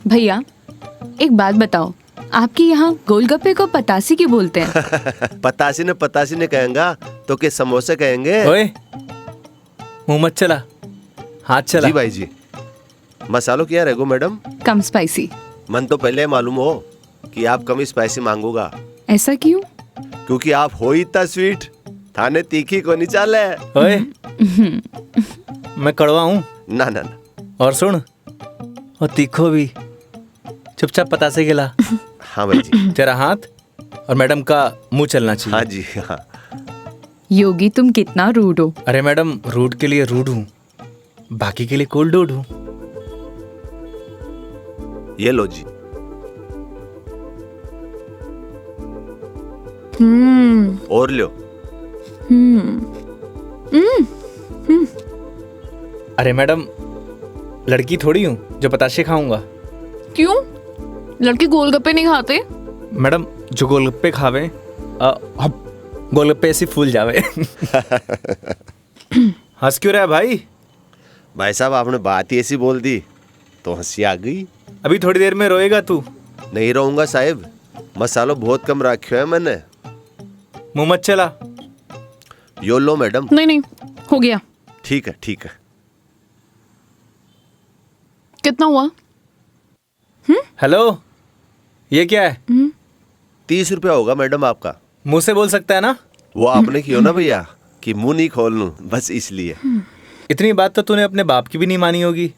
भैया एक बात बताओ, आपके यहाँ गोलगप्पे को पतासी क्यों बोलते हैं? पतासी ने कहेंगा तो के समोसे कहेंगे। ओए मुंह मत चला, हाथ चला। जी भाई जी। मसालों क्या रहेगो मैडम? कम स्पाइसी। मन तो पहले मालूम हो कि आप कम स्पाइसी मांगोगा। ऐसा क्यों? क्योंकि आप हो ही इतना स्वीट, थाने तीखी को नहीं चाले। ओए मैं कड़वा हूँ ना ना ना। और सुन, और तीखो भी। चुपचाप पता से गिला। हाँ भाई जी। तेरा हाथ और मैडम का मुंह चलना चाहिए। हाँ जी हाँ। योगी तुम कितना रूड हो। अरे मैडम, रूड के लिए रूड हूँ, बाकी के लिए कोल्ड डूड हूँ। ये लो जी। और लो। अरे मैडम, लड़की थोड़ी हूँ जो पताशे खाऊंगा। क्यों? लड़के गोलगप्पे नहीं खाते? मैडम जो गोलगप्पे खावे गोलगप्पे ऐसे फूल जावे। हंस क्यों रहा है भाई? भाई साहब आपने बात ही ऐसी बोल दी तो हंसी आ गई। अभी थोड़ी देर में रोएगा तू। नहीं रहूंगा साहब, मसालो बहुत कम रखो है मैंने। मुंह मत चला। यो लो मैडम। नहीं नहीं, हो गया। ठीक है ठीक है। कितना हुआ? हेलो, ये क्या है? 30 रुपया होगा मैडम आपका। मुंह से बोल सकता है ना? वो आपने किया ना भैया कि मुंह नहीं खोल लूं, बस इसलिए। इतनी बात तो तूने अपने बाप की भी नहीं मानी होगी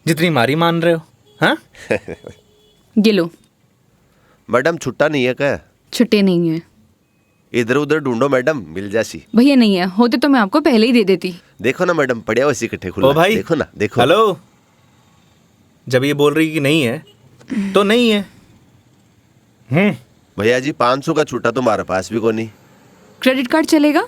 जितनी मारी मान रहे हो। हाँ? गिलो। मैडम छुट्टा नहीं है क्या? छुट्टे नहीं है इधर उधर ढूंढो मैडम, मिल जासी। भैया, नहीं है। होते तो मैं आपको पहले ही दे देती। देखो ना मैडम, पड़िया वैसे इकट्ठे खुला। ओ भाई, देखो ना, देखो। हेलो, जब ये बोल रही कि नहीं है तो नहीं है। भैया जी 500 का छुट्टा तो हमारे पास भी को नहीं। क्रेडिट कार्ड चलेगा?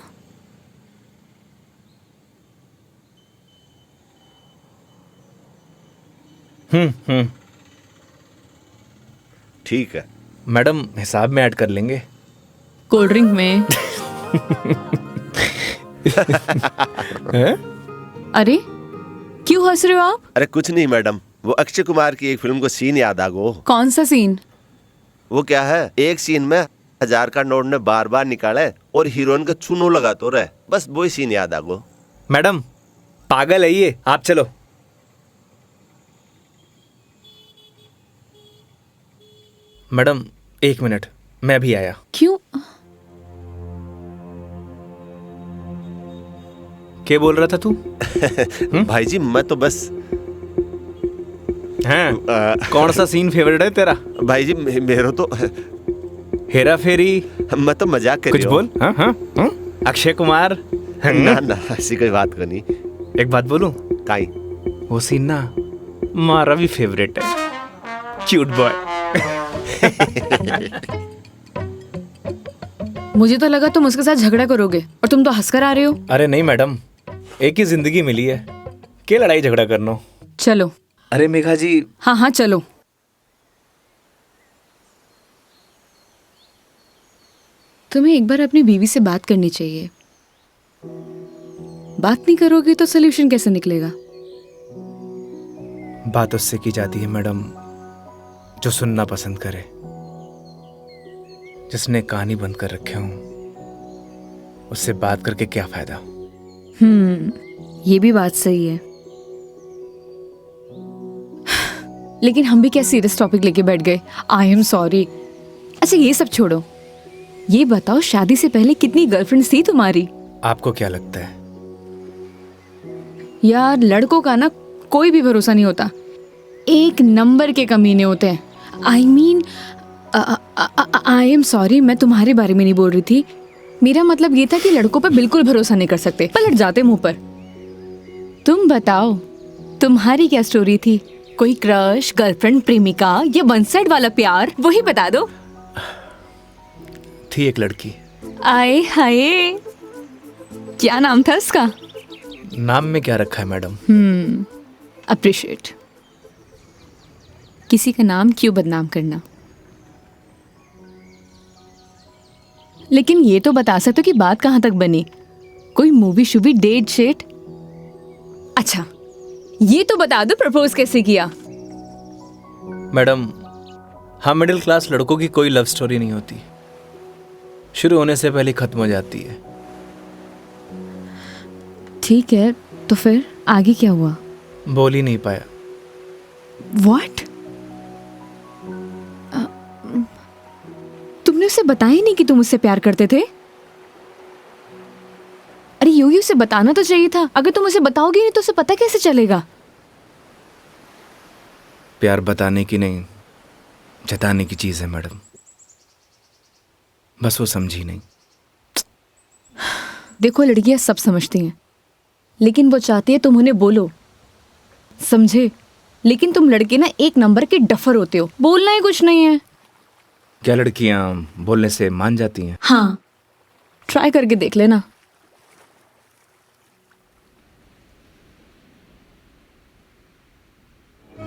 ठीक है मैडम, हिसाब में ऐड कर लेंगे। कोल्ड ड्रिंक में। हैं? अरे क्यों हंस रहे हो आप? अरे कुछ नहीं मैडम, वो अक्षय कुमार की एक फिल्म को सीन याद आ गो। कौन सा सीन? वो क्या है, एक सीन में 1000 का नोट ने बार बार निकाले और हीरोइन का चूनो लगा तो रहे, बस वो ही सीन याद आ गो। मैडम पागल है ये, आप चलो। मैडम 1 मिनट, मैं भी आया। क्यों? क्या बोल रहा था तू? भाई जी मैं तो बस हैं? कौन सा सीन फेवरेट है तेरा? भाई जी मेरा तो हेरा फेरी? मैं तो मजाक कर कुछ बोल। हाँ हाँ हाँ? अक्षय कुमार? ना ना ऐसी कोई बात करनी। एक बात बोलूं? काई? वो सीन ना हमारा भी फेवरेट है। Cute boy. मुझे तो लगा तुम उसके साथ झगड़ा करोगे और तुम तो हंसकर आ रहे हो। अरे नहीं मैडम, एक ही जिंदगी मिली है, क्या लड़ाई झगड़ा करना। चलो। अरे मेघा जी। हाँ हाँ चलो। तुम्हें एक बार अपनी बीवी से बात करनी चाहिए। बात नहीं करोगे तो सोल्यूशन कैसे निकलेगा? बात उससे की जाती है मैडम जो सुनना पसंद करे, जिसने कहानी बंद कर रखे हूं। उससे बात करके क्या फायदा? ये भी बात सही है। लेकिन हम भी क्या सीरियस टॉपिक लेके बैठ गए। आई एम सॉरी। अच्छा ये सब छोड़ो, ये बताओ शादी से पहले कितनी गर्लफ्रेंड्स थी तुम्हारी? आपको क्या लगता है? यार लड़कों का ना कोई भी भरोसा नहीं होता, एक नंबर के कमीने होते हैं। I mean I am sorry, मैं तुम्हारे बारे में नहीं बोल रही थी। मेरा मतलब ये था कि लड़कों पर बिल्कुल भरोसा नहीं कर सकते, पलट जाते मुंह पर। तुम बताओ तुम्हारी क्या स्टोरी थी? कोई क्रश, गर्लफ्रेंड, प्रेमिका या वन साइड वाला प्यार, वही बता दो। थी एक लड़की। आए हाय, क्या नाम था उसका? नाम में क्या रखा है मैडम? अप्रिशिएट। किसी का नाम क्यों बदनाम करना। लेकिन ये तो बता सकते हो कि बात कहां तक बनी? कोई मूवी शूवी, डेट शेट? अच्छा ये तो बता दो प्रपोज कैसे किया? मैडम हम मिडिल क्लास लड़कों की कोई लव स्टोरी नहीं होती, शुरू होने से पहले खत्म हो जाती है। ठीक है, तो फिर आगे क्या हुआ? बोल ही नहीं पाया। What? तुमने उसे बताया ही नहीं कि तुम उससे प्यार करते थे? अरे योगी उसे बताना तो चाहिए था। अगर तुम उसे बताओगे नहीं तो उसे पता कैसे चलेगा? प्यार बताने की नहीं, जताने की चीज है मैडम, बस वो समझी नहीं। देखो लड़कियां सब समझती हैं, लेकिन वो चाहती है तुम उन्हें बोलो, समझे? लेकिन तुम लड़के ना एक नंबर के डफर होते हो, बोलना ही कुछ नहीं है। क्या लड़कियां बोलने से मान जाती हैं? हाँ, ट्राई करके देख लेना।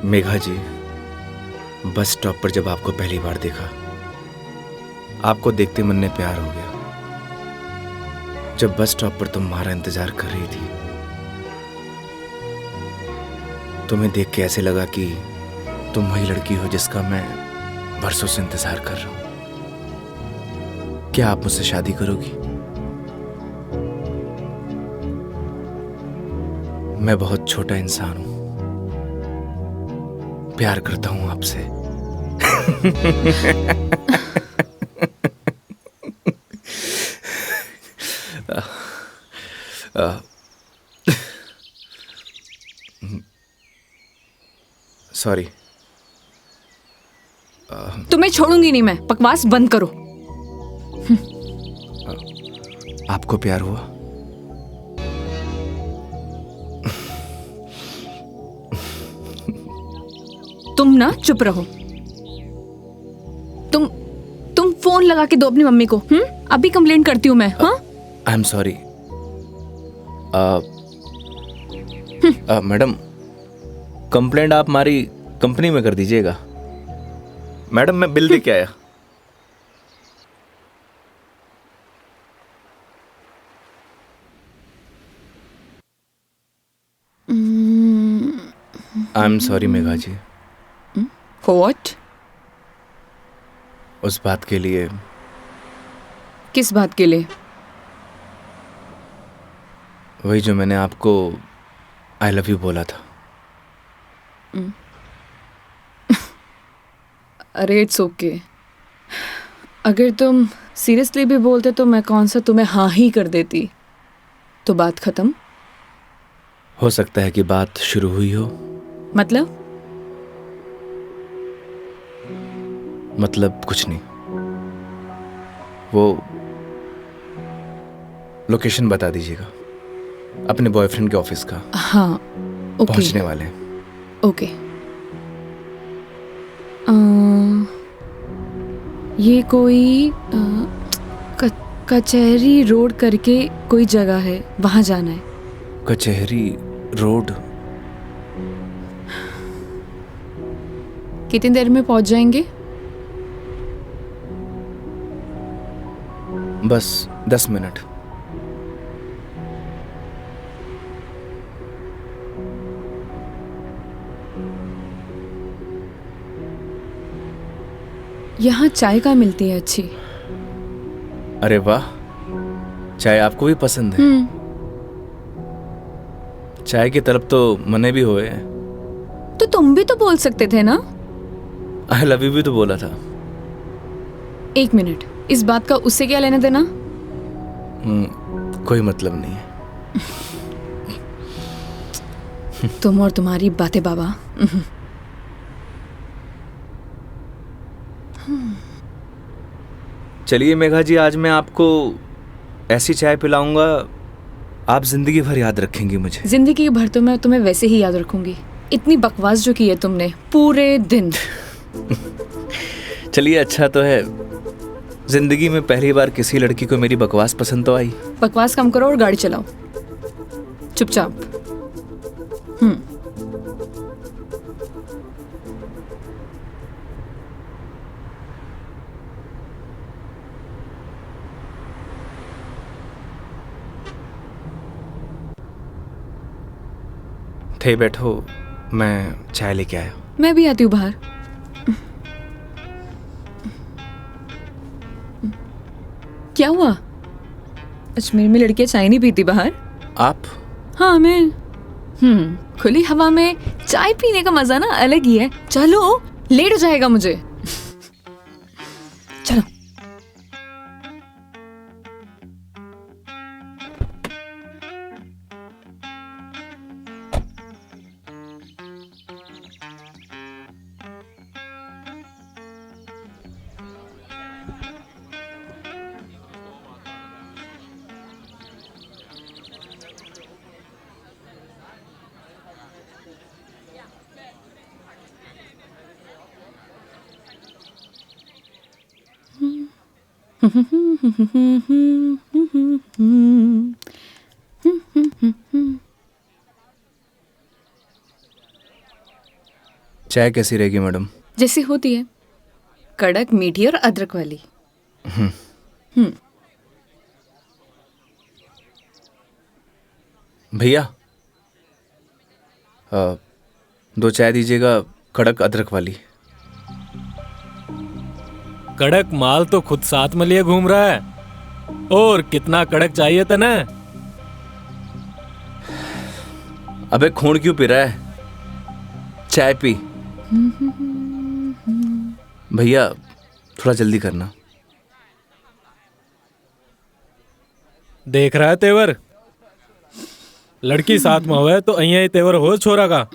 मेघा जी, बस स्टॉप पर जब आपको पहली बार देखा आपको देखते मन में प्यार हो गया। जब बस स्टॉप पर तुम हमारा इंतजार कर रही थी, तुम्हें देख के ऐसे लगा कि तुम वही लड़की हो जिसका मैं बरसों से इंतजार कर रहा हूं। क्या आप मुझसे शादी करोगी? मैं बहुत छोटा इंसान हूं, प्यार करता हूं आपसे। सॉरी। तुम्हें छोड़ूंगी नहीं मैं, बकवास बंद करो। आपको प्यार हुआ? तुम ना चुप रहो। तुम फोन लगा के दो अपनी मम्मी को। अभी कंप्लेंट करती हूँ मैं। हाँ, आई एम सॉरी। मैडम, कंप्लेंट आप हमारी कंपनी में कर दीजिएगा। मैडम, मैं बिल दे के आया। I am sorry Megha ji. What? उस बात के लिए। किस बात के लिए? वही जो मैंने आपको आई लव यू बोला था। अरे इट्स ओके। अगर तुम सीरियसली भी बोलते तो मैं कौन सा तुम्हें हाँ ही कर देती, तो बात खत्म। हो सकता है कि बात शुरू हुई हो। मतलब कुछ नहीं। वो लोकेशन बता दीजिएगा अपने बॉयफ्रेंड के ऑफिस का। हाँ ओके। पहुंचने वाले हैं। ओके। ये कोई कचहरी रोड करके कोई जगह है, वहां जाना है। कचहरी रोड? कितनी देर में पहुंच जाएंगे? बस 10 मिनट। यहाँ चाय कहाँ मिलती है अच्छी? अरे वाह, चाय आपको भी पसंद है? चाय की तरफ तो मने भी हुए। तो तुम भी तो बोल सकते थे ना। आई लव यू भी तो बोला था। एक मिनट, इस बात का उससे क्या लेना देना? कोई मतलब नहीं है। तुम और तुम्हारी बातें बाबा। चलिए मेघा जी, आज मैं आपको ऐसी चाय पिलाऊंगा, आप जिंदगी भर याद रखेंगी मुझे। जिंदगी भर तो मैं तुम्हें वैसे ही याद रखूंगी। इतनी बकवास जो की है तुमने पूरे दिन। चलिए, अच्छा तो है, जिंदगी में पहली बार किसी लड़की को मेरी बकवास पसंद तो आई। बकवास कम करो और गाड़ी चलाओ चुपचाप। थे बैठो, मैं चाय लेके आया। मैं भी आती हूँ बाहर। क्या हुआ? अजमेर में लड़कियां चाय नहीं पीती बाहर? आप? हाँ मैं। खुली हवा में चाय पीने का मजा ना अलग ही है। चलो, लेट हो जाएगा मुझे। चलो। चाय कैसी रहेगी मैडम? जैसी होती है, कड़क, मीठी और अदरक वाली। भैया, 2 चाय दीजिएगा, कड़क अदरक वाली। कड़क माल तो खुद साथ में लिए घूम रहा है। और कितना कड़क चाहिए था ना? अबे खून क्यों पी रहा है? चाय पी। भैया थोड़ा जल्दी करना। देख रहा है तेवर? लड़की साथ में हुआ तो अहिया ही तेवर हो छोरा का।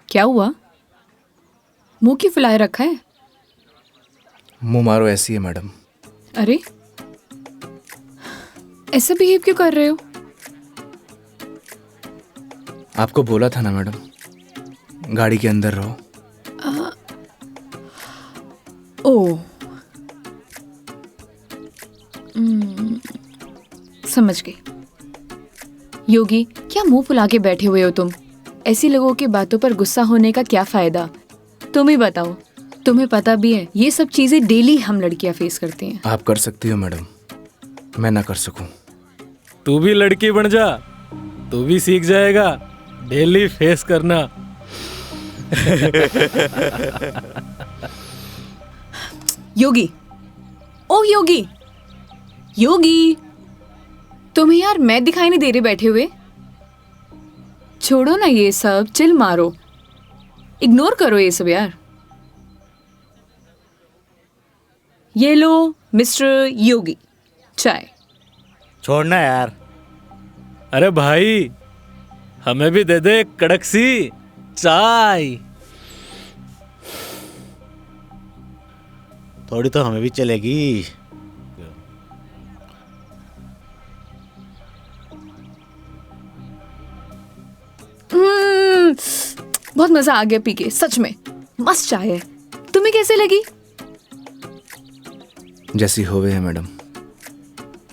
क्या हुआ? मुंह क्यों फुलाए रखा है? मुंह मारो ऐसी है मैडम। अरे ऐसे बिहेव क्यों कर रहे हो? आपको बोला था ना मैडम, गाड़ी के अंदर रहो। ओ समझ गई। योगी, क्या मुंह फुला के बैठे हुए हो तुम? ऐसी लोगों की बातों पर गुस्सा होने का क्या फायदा? तुम ही बताओ। तुम्हें पता भी है ये सब चीजें डेली हम लड़कियां फेस करती हैं। आप कर सकती हो मैडम, मैं ना कर सकूं। तू भी लड़की बन जा, तू भी सीख जाएगा डेली फेस करना। योगी, ओ योगी, योगी, तुम्हें यार मैं दिखाई नहीं दे रही बैठे हुए? छोड़ो ना ये सब, चिल मारो, इग्नोर करो ये सब यार। ये लो मिस्टर योगी, चाय। छोड़ना यार। अरे भाई, हमें भी दे दे कड़क सी चाय। थोड़ी तो हमें भी चलेगी। बहुत मजा आ गया पी के, सच में मस्त चाय है। तुम्हें कैसे लगी? जैसी होवे है मैडम।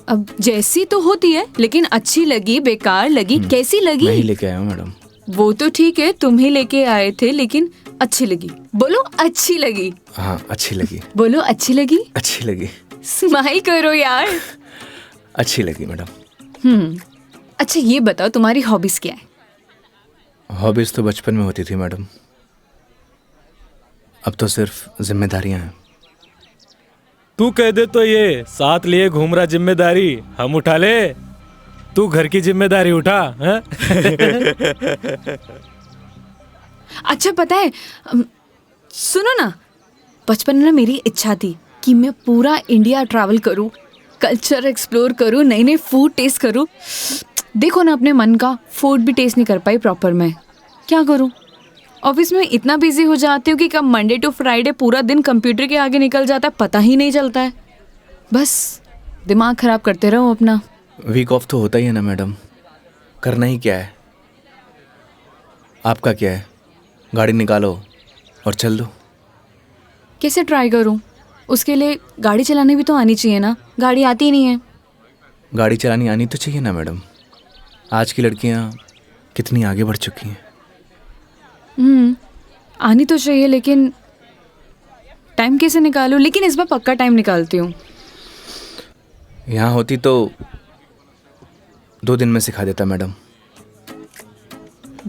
अब जैसी तो होती है, लेकिन अच्छी लगी, बेकार लगी, कैसी लगी? मैं ही लेके आया हूँ मैडम। वो तो ठीक है, तुम ही लेके आए थे, लेकिन अच्छी लगी। बोलो अच्छी लगी। हाँ अच्छी लगी। बोलो अच्छी लगी। अच्छी लगी। स्माइल करो यार। अच्छी लगी मैडम। अच्छा ये बताओ तुम्हारी हॉबीज क्या है? हॉबीज तो बचपन में होती थी मैडम, अब तो सिर्फ जिम्मेदारियां हैं। तू कह दे तो ये साथ लिए घूम रहा जिम्मेदारी हम उठा ले। तू घर की जिम्मेदारी उठा है? अच्छा पता है, सुनो ना, बचपन में ना मेरी इच्छा थी कि मैं पूरा इंडिया ट्रैवल करूं, कल्चर एक्सप्लोर करूं, नए नए फूड टेस्ट करूं। देखो ना, अपने मन का फूड भी टेस्ट नहीं कर पाई प्रॉपर। मैं क्या करूं? ऑफिस में इतना बिजी हो जाती हूँ कि कब मंडे टू फ्राइडे पूरा दिन कंप्यूटर के आगे निकल जाता है, पता ही नहीं चलता है। बस दिमाग खराब करते रहो अपना। वीक ऑफ तो होता ही है ना मैडम, करना ही क्या है। आपका क्या है, गाड़ी निकालो और चल दो। कैसे ट्राई करूं? उसके लिए गाड़ी चलानी भी तो आनी चाहिए ना, गाड़ी आती ही नहीं है। गाड़ी चलानी आनी तो चाहिए ना मैडम, आज की लड़कियां कितनी आगे बढ़ चुकी हैं। आनी तो चाहिए, लेकिन टाइम कैसे निकालूं? लेकिन इस बार पक्का टाइम निकालती हूँ। यहाँ होती तो 2 दिन में सिखा देता मैडम।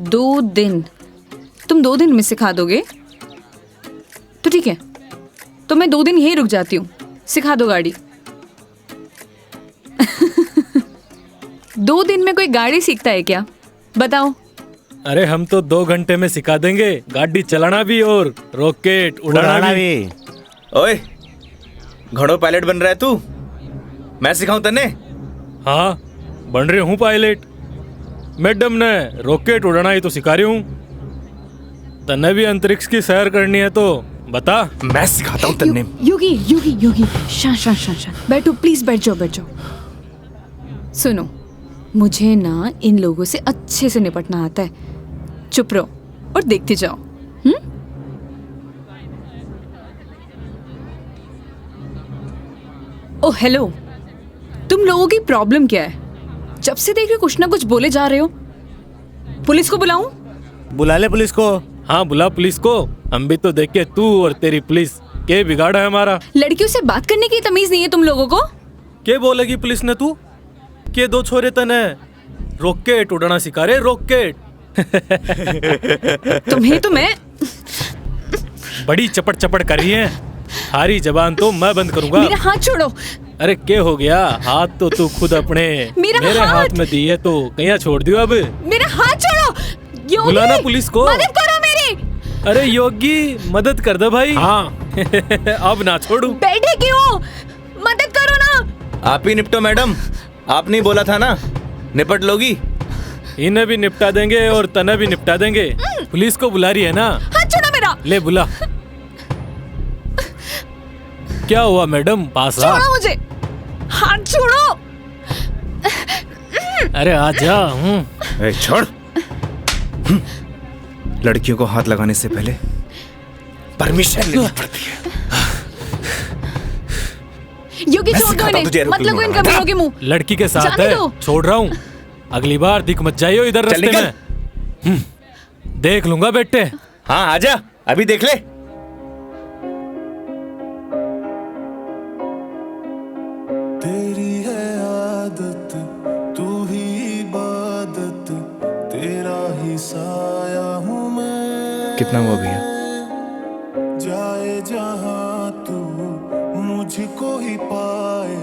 2 दिन? तुम 2 दिन में सिखा दोगे? तो ठीक है, तो मैं 2 दिन यहीं रुक जाती हूँ, सिखा दो गाड़ी। 2 दिन में कोई गाड़ी सीखता है क्या? बताओ। अरे हम तो 2 घंटे में सिखा देंगे, गाड़ी चलाना भी और रॉकेट उड़ाना भी। ओए, घोड़ो पायलट बन रहा है तू? मैं सिखाऊं तन्ने? हाँ बन रही हूँ पायलट। मैडम ने रॉकेट उड़ाना ही तो सिखा रही हूँ। तन्ने भी अंतरिक्ष की सैर करनी है तो बता। मैं सिखाता हूँ तन्ने। योगी योगी योगी, शांत। बैठो प्लीज, बैठ जाओ। सुनो, मुझे ना इन लोगों से अच्छे से निपटना आता है। चुप रहो और देखते जाओ। ओ हेलो, तुम लोगों की प्रॉब्लम क्या है? जब से देख रहे कुछ ना कुछ बोले जा रहे हो। पुलिस को बुलाऊं? बुला ले पुलिस को। हाँ बुला पुलिस को, हम भी तो देखे तू और तेरी पुलिस के बिगाड़ा है हमारा? लड़कियों से बात करने की तमीज नहीं है तुम लोगों को? के बोलेगी पुलिस ने तू? के दो छोरे तने रॉकेट उड़ाना सिखा रहे, रॉकेट। तुम्हें तो मैं बड़ी चपड़ चपड़ कर रही है। हारी जबान तो मैं बंद करूंगा। मेरा हाथ छोड़ो। अरे क्या हो गया? हाथ तो तू खुद अपने मेरे हाथ में दी है तो कहीं छोड़ दियो अब। मेरा हाथ छोड़ो। योगी, बुलाना पुलिस को। मदद करो मेरी। अरे योगी मदद कर दे भाई। हाँ अब ना छोड़ू। बैठे क्यों? मदद करो ना। आप ही निपटो मैडम, आपने बोला था ना निपट लोगी। इन्हें भी निपटा देंगे और तने भी निपटा देंगे। पुलिस को बुला रही है ना? हाथ छोड़ो मेरा। ले बुला। क्या हुआ मैडम? पास आ। छोड़ो मुझे, हाथ छोड़ो। अरे आजा। ए, छोड़। लड़कियों को हाथ लगाने से पहले परमिशन लेनी पड़ती है। योगी छोड़ दो इन्हें, मत लगो इन कमीनों के मुंह। लड़की के साथ जाने है, दो। छोड़ रहा हूँ। अगली बार दिख मत जाइयो इधर चल रास्ते निकल। में। देख लूंगा बेटे। हाँ आजा, अभी देख ले। तेरी है आदत, तू ही इबादत, तेरा ही साया हूँ मैं। कितना हुआ भैया? जाए जहाँ तू मुझको ही पाए,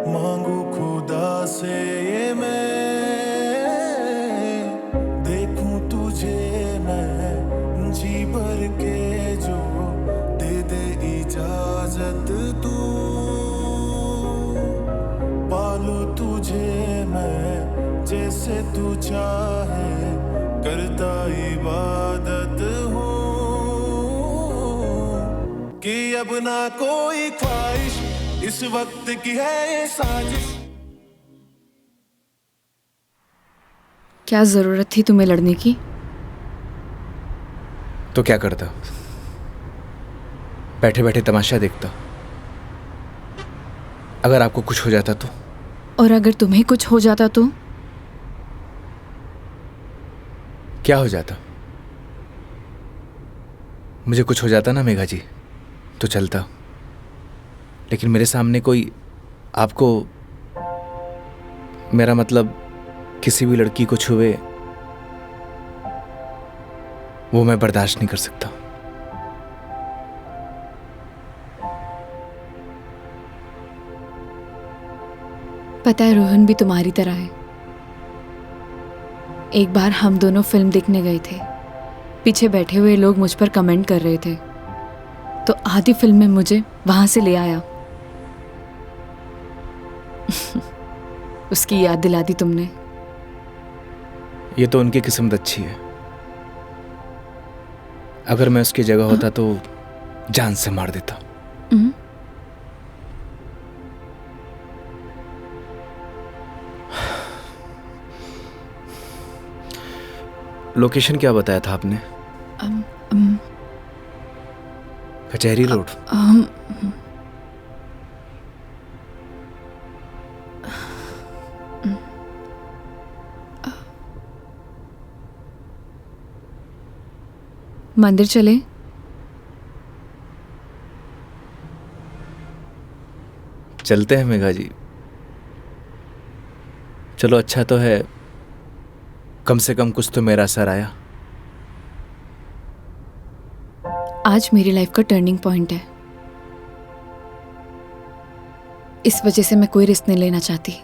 मांगू खुदा से ये मैं। देखूं तुझे मैं जी भर के, जो दे दे इजाजत तू। पालू तुझे मैं जैसे तू चाहे, करता इबादत हूँ कि अब ना कोई ख्वाहिश, इस वक्त की है ये साजिश। क्या जरूरत थी तुम्हें लड़ने की? तो क्या करता? बैठे बैठे तमाशा देखता। अगर आपको कुछ हो जाता तो? और अगर तुम्हें कुछ हो जाता तो? क्या हो जाता? मुझे कुछ हो जाता ना मेघा जी तो चलता, लेकिन मेरे सामने कोई आपको, मेरा मतलब किसी भी लड़की को छुए, वो मैं बर्दाश्त नहीं कर सकता। पता है रोहन भी तुम्हारी तरह है। एक बार हम दोनों फिल्म देखने गए थे। पीछे बैठे हुए लोग मुझ पर कमेंट कर रहे थे, तो आधी फिल्म में मुझे वहां से ले आया। उसकी याद दिला दी तुमने। ये तो उनकी किस्मत अच्छी है। अगर मैं उसकी जगह होता तो जान से मार देता। लोकेशन क्या बताया था आपने? कचहरी रोड। मंदिर चले? चलते हैं मेघा जी। चलो अच्छा तो है, कम से कम कुछ तो मेरा असर आया। आज मेरी लाइफ का टर्निंग पॉइंट है। इस वजह से मैं कोई रिस्क नहीं लेना चाहती।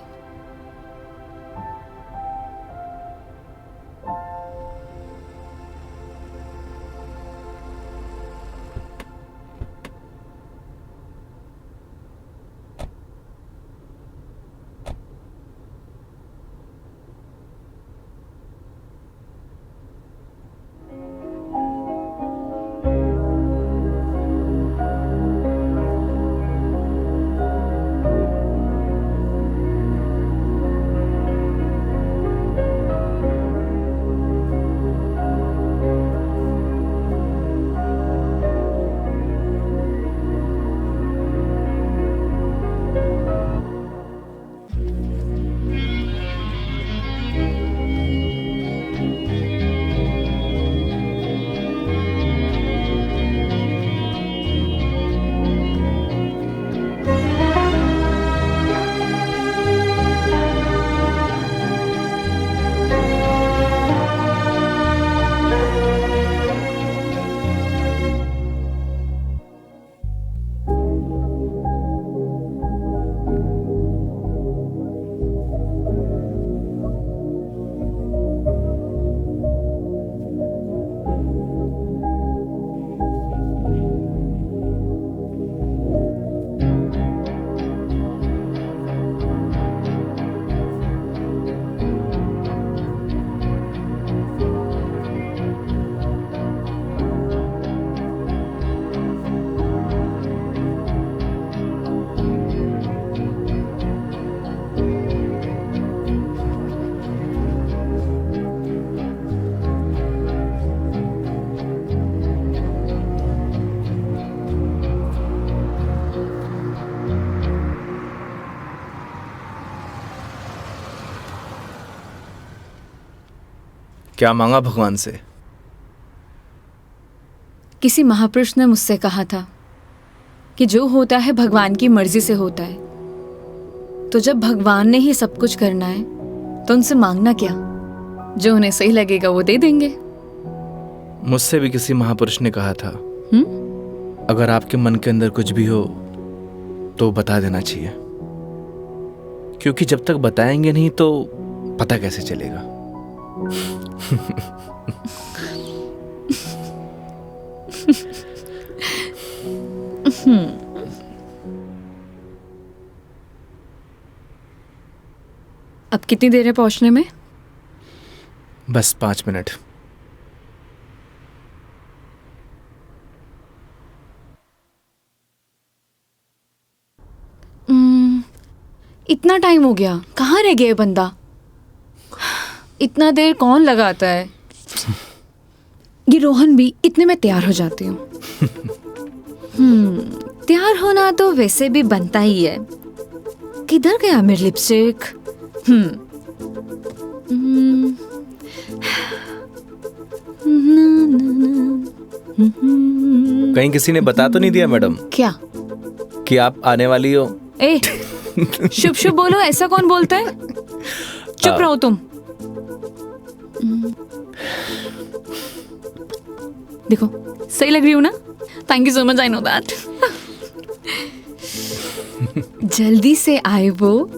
क्या मांगा भगवान से? किसी महापुरुष ने मुझसे कहा था कि जो होता है भगवान की मर्जी से होता है, तो जब भगवान ने ही सब कुछ करना है तो उनसे मांगना क्या, जो उन्हें सही लगेगा वो दे देंगे। मुझसे भी किसी महापुरुष ने कहा था, अगर आपके मन के अंदर कुछ भी हो तो बता देना चाहिए, क्योंकि जब तक बताएंगे नहीं तो पता कैसे चलेगा। अब कितनी देर है पहुंचने में? बस 5 मिनट। इतना टाइम हो गया, कहाँ रह गया ये बंदा? इतना देर कौन लगाता है? ये रोहन भी, इतने में तैयार हो जाती हूँ। तैयार होना तो वैसे भी बनता ही है। किधर गया मेरी लिपस्टिक? कहीं किसी ने बता तो नहीं दिया मैडम क्या? कि आप आने वाली हो? ए, शुभ शुभ बोलो, ऐसा कौन बोलता है? चुप रहो तुम। देखो सही लग रही हूँ ना? Thank you so much, I know that. जल्दी से आए वो।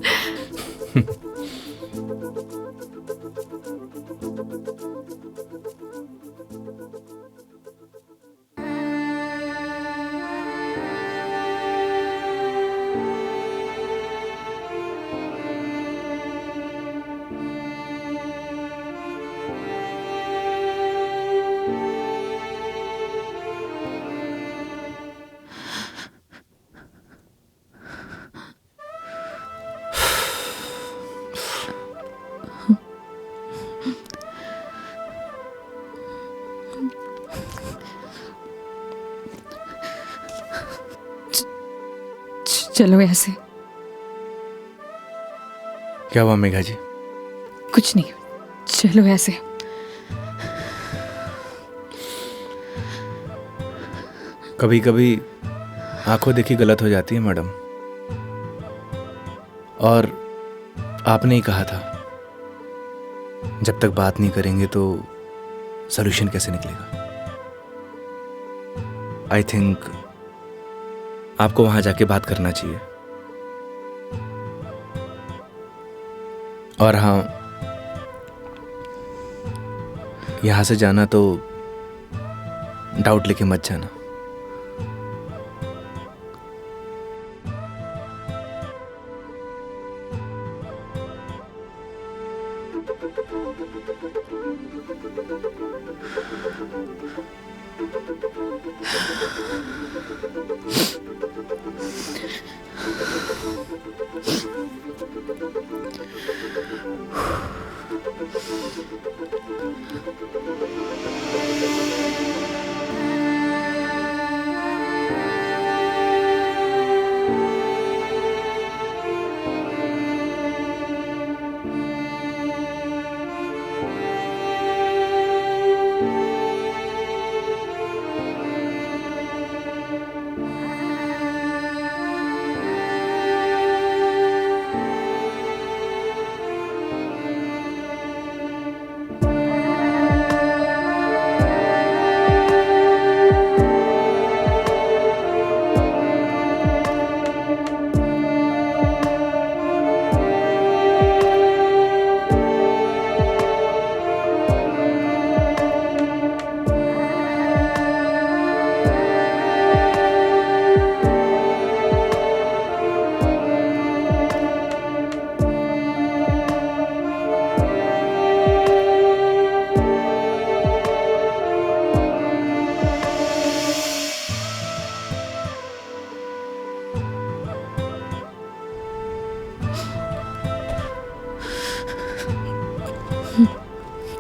चलो ऐसे। क्या हुआ मेघा जी? कुछ नहीं, चलो ऐसे। कभी कभी आंखों देखी गलत हो जाती है मैडम, और आपने ही कहा था जब तक बात नहीं करेंगे तो सॉल्यूशन कैसे निकलेगा। आई थिंक आपको वहां जाके बात करना चाहिए। और हाँ, यहां से जाना तो डाउट लेके मत जाना।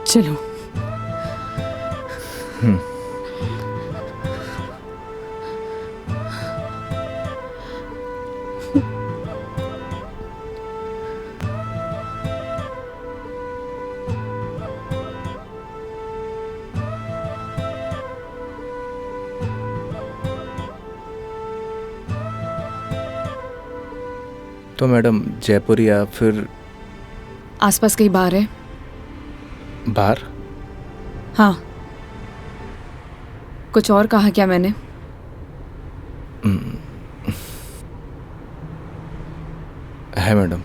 चलो। तो मैडम जयपुर या फिर आसपास कहीं बार है? बाहर? हाँ। कुछ और कहा क्या मैंने? है मैडम।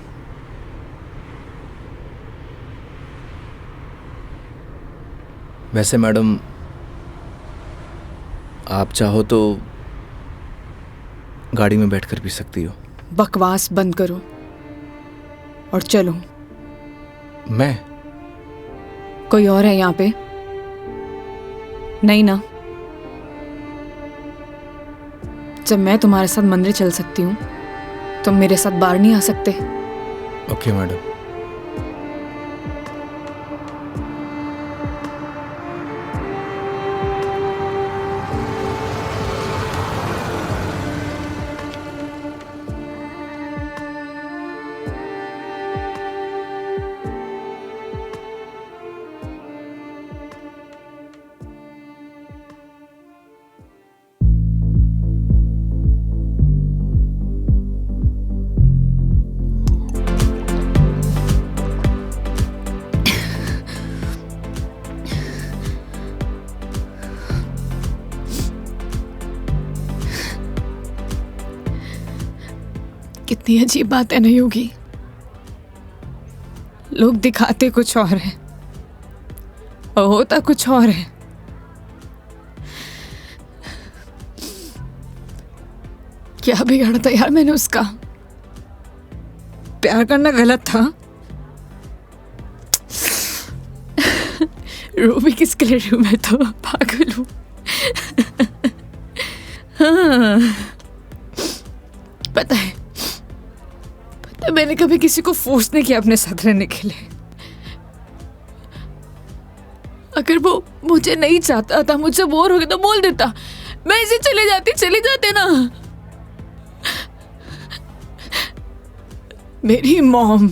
वैसे मैडम आप चाहो तो गाड़ी में बैठकर पी सकती हो। बकवास बंद करो और चलो। मैं? कोई और है यहाँ पे? नहीं ना? जब मैं तुम्हारे साथ मंदिर चल सकती हूँ, तुम मेरे साथ बाहर नहीं आ सकते? Okay madam. कितनी अजीब बात है नहीं होगी। लोग दिखाते कुछ और है और होता कुछ और है। क्या बिगाड़ा था यार मैंने उसका? प्यार करना गलत था? रो भी किसके लिए रही हूं मैं तो पागल हूं। हाँ, पता है मैंने कभी किसी को फोर्स नहीं किया अपने साथ रहने के लिए। अगर वो मुझे नहीं चाहता था, मुझसे बोर हो गया तो बोल देता, मैं इसे चले जाते ना। मेरी मॉम,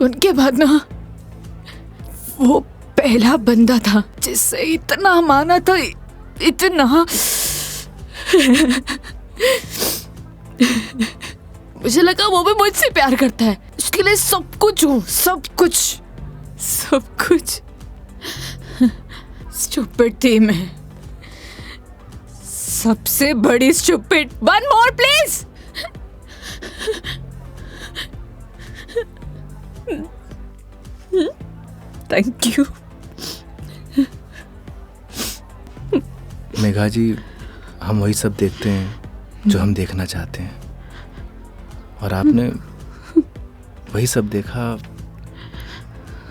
उनके बाद ना वो पहला बंदा था जिससे इतना माना था, इतना। मुझे लगा वो भी मुझसे प्यार करता है, उसके लिए सब कुछ हूँ, सब कुछ। स्टूपिड थी मैं, सबसे बड़ी stupid. One more please. Thank you. Megha ji, हम वही सब देखते हैं जो हम देखना चाहते हैं, और आपने वही सब देखा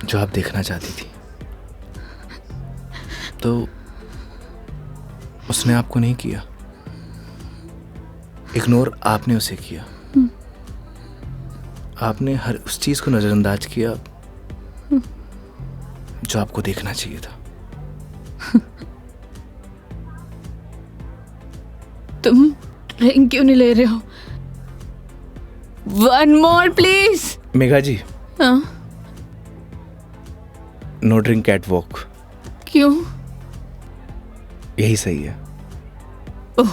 जो आप देखना चाहती थी। तो उसने आपको नहीं किया, इग्नोर आपने उसे किया। आपने हर उस चीज को नजरअंदाज किया जो आपको देखना चाहिए था। तुम ड्रिंक क्यों नहीं ले रहे हो? One more please. Megha ji, हाँ? No drink catwalk. क्यों? यही सही है। ओह,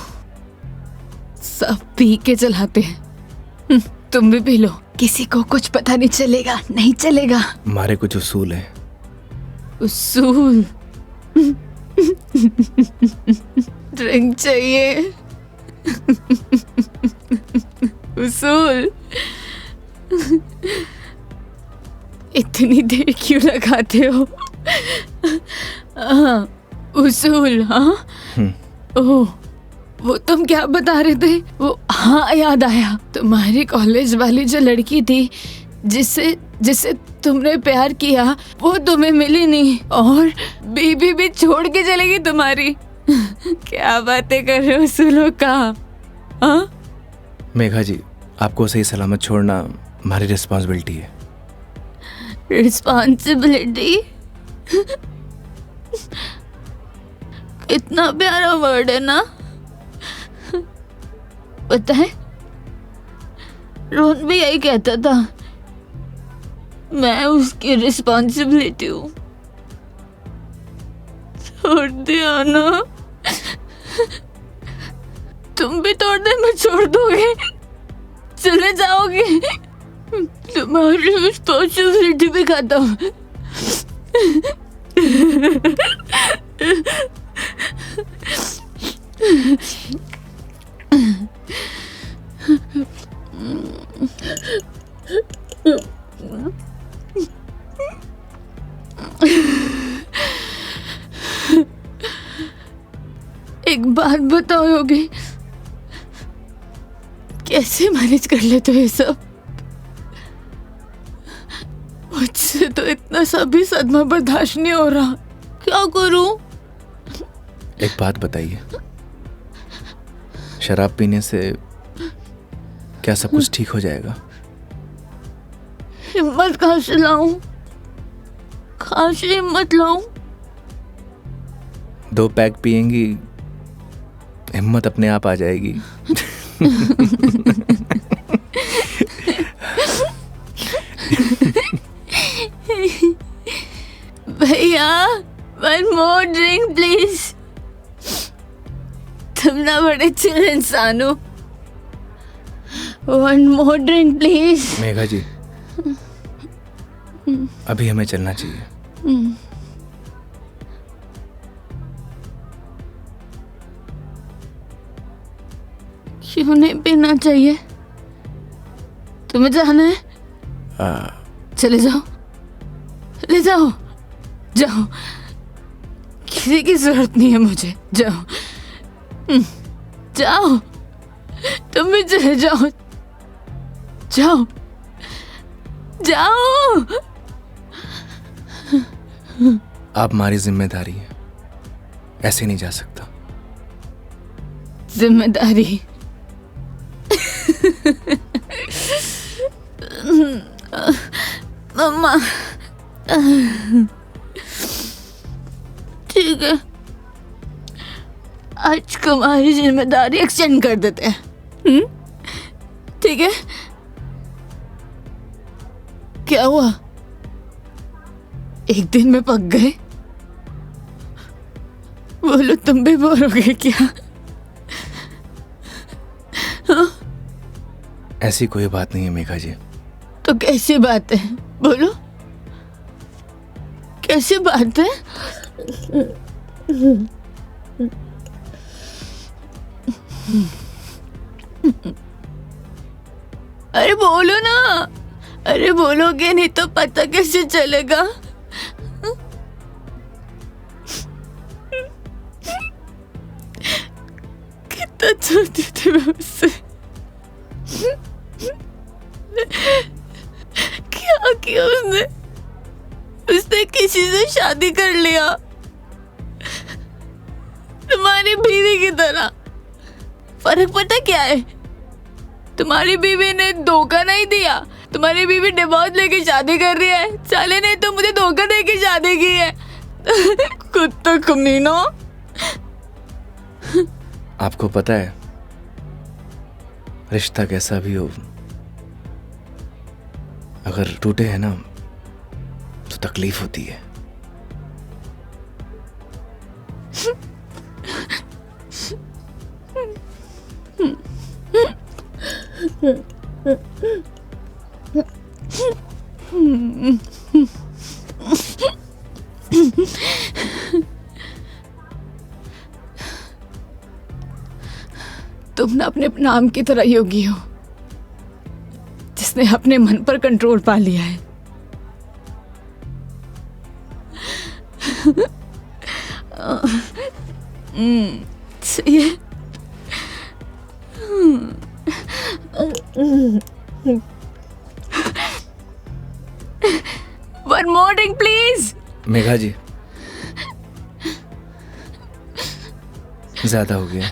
सब पी के चलाते हैं। तुम भी पी लो, किसी को कुछ पता नहीं चलेगा। नहीं चलेगा। हमारे कुछ उसूल हैं। उसूल? ड्रिंक चाहिए। उसूल? इतनी देर क्यों लगाते हो? हाँ, उसूल। हाँ, ओह, वो तुम क्या बता रहे थे? वो, हाँ याद आया, तुम्हारी कॉलेज वाली जो लड़की थी जिससे तुमने प्यार किया, वो तुम्हें मिली नहीं और बीबी भी छोड़ के चलेगी तुम्हारी। क्या बातें कर रहे हो उसूलों का? हाँ? मेघा जी, आपको सही सलामत छोड़ना हमारी रिस्पॉन्सिबिलिटी है। रिस्पॉन्सिबिलिटी? इतना प्यारा वर्ड है ना। पता है, रोहन भी यही कहता था, मैं उसकी रिस्पॉन्सिबिलिटी हूँ। छोड़ दिया ना? तुम भी थोड़ी देर में छोड़ दोगे? चले जाओगे? तुम्हारी रिस्पॉन्सिबिलिटी भी खत्म। एक बात बताओ योगी, कैसे मैनेज कर लेते हो ये सब? मुझसे तो इतना सा भी सदमा बर्दाश्त नहीं हो रहा, क्या करूं? एक बात बताइए, शराब पीने से क्या सब कुछ ठीक हो जाएगा? हिम्मत कहाँ से लाऊं? कहाँ से हिम्मत लाऊं? 2 पैक पिएंगी, हिम्मत अपने आप आ जाएगी। भैया, 1 more drink प्लीज। तुम ना बड़े चिल इंसान हो। 1 more drink प्लीज। मेघा जी, अभी हमें चलना चाहिए। क्यों नहीं पीना चाहिए? तुम्हें जाना है? चले जाओ, ले जाओ, जाओ, किसी की जरूरत नहीं है मुझे, जाओ, जाओ, तुम भी चले जाओ, जाओ, जाओ। आप हमारी जिम्मेदारी है, ऐसे नहीं जा सकता। जिम्मेदारी? मम्मा, ठीक है, आज तुम्हारी जिम्मेदारी एक्सटेंड कर देते हैं। ठीक है? क्या हुआ? एक दिन में पक गए? बोलो, तुम भी बोर हो गए क्या? ऐसी कोई बात नहीं है मेघा जी। तो कैसी बात है? बोलो, कैसी बात है? अरे बोलो ना, अरे बोलोगे नहीं तो पता कैसे चलेगा? कितना चाहती थी मैं उससे, क्या किया उसने? उसने किसी से शादी कर लिया, तुम्हारी बीवी की तरह। फर्क पता क्या है? तुम्हारी बीवी ने धोखा नहीं दिया, तुम्हारी बीवी डिवोर्स लेके शादी कर रही है। साले ने तो मुझे धोखा देके शादी की है। कुत्ता कमीना। आपको पता है, रिश्ता कैसा भी हो, अगर टूटे है ना तो तकलीफ होती है। तुम ना अपने नाम की तरह योगी हो, जिसने अपने मन पर कंट्रोल पा लिया है। सही है। One more drink, please. Megha जी, ज्यादा हो गया।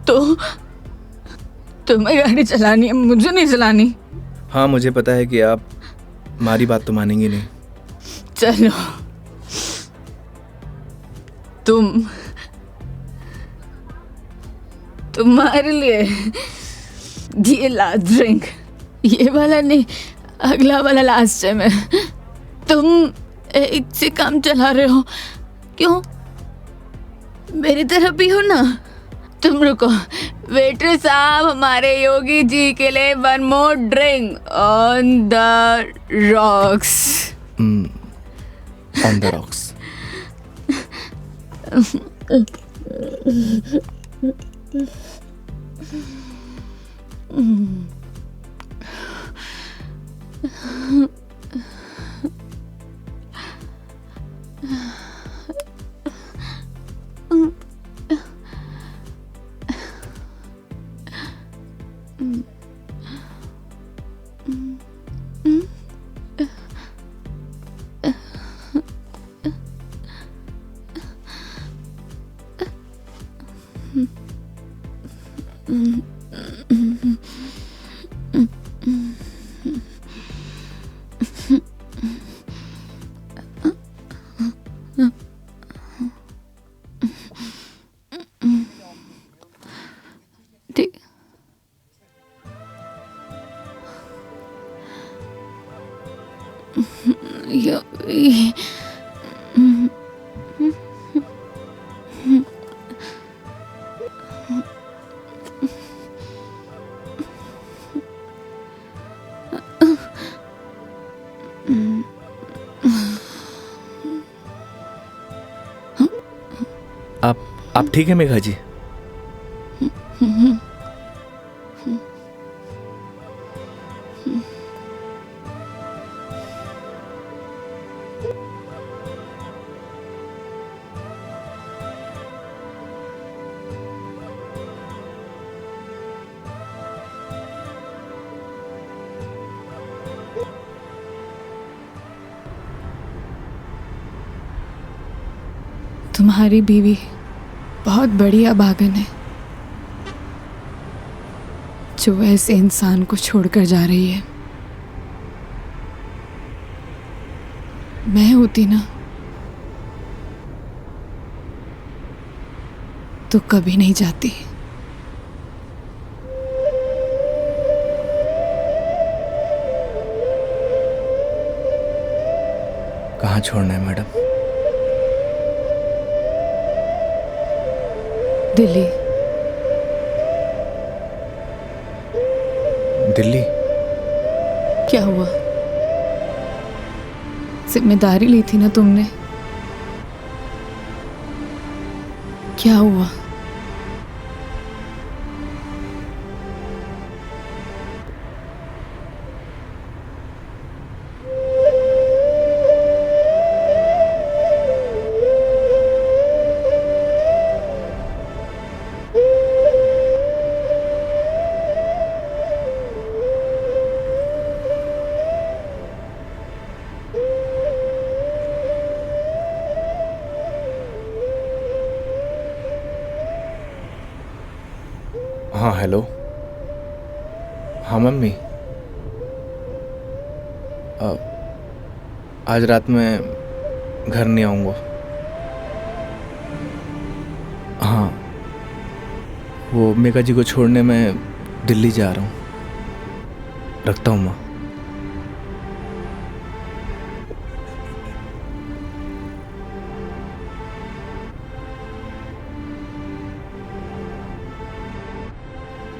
तो तुम्हें गाड़ी चलानी है, मुझे नहीं चलानी। हाँ, मुझे पता है कि आप हमारी बात तो मानेंगी नहीं। चलो, तुम्हारे लिए ये लास्ट ड्रिंक, ये वाला नहीं, अगला वाला लास्ट है। मैं तुम एक से काम चला रहे हो, क्यों? मेरी तरह भी हो ना, तुम रुको। वेटर साहब, हमारे योगी जी के लिए 1 more drink on the rocks. On the rocks. आप ठीक है मेघा जी? तुम्हारी बीवी बहुत बढ़िया भागन है जो ऐसे इंसान को छोड़कर जा रही है। मैं होती ना तो कभी नहीं जाती। कहाँ छोड़ना है मैडम? दिल्ली। दिल्ली? क्या हुआ? जिम्मेदारी ली थी ना तुमने। क्या हुआ? हाँ हेलो। हाँ मम्मी, आज रात में घर नहीं आऊँगा। हाँ, वो मेघा जी को छोड़ने मैं दिल्ली जा रहा हूँ। रखता हूँ माँ।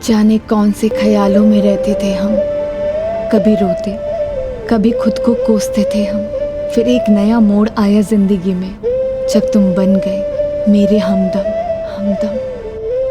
जाने कौन से ख्यालों में रहते थे हम। कभी रोते, कभी खुद को कोसते थे हम। फिर एक नया मोड़ आया जिंदगी में जब तुम बन गए मेरे हमदम।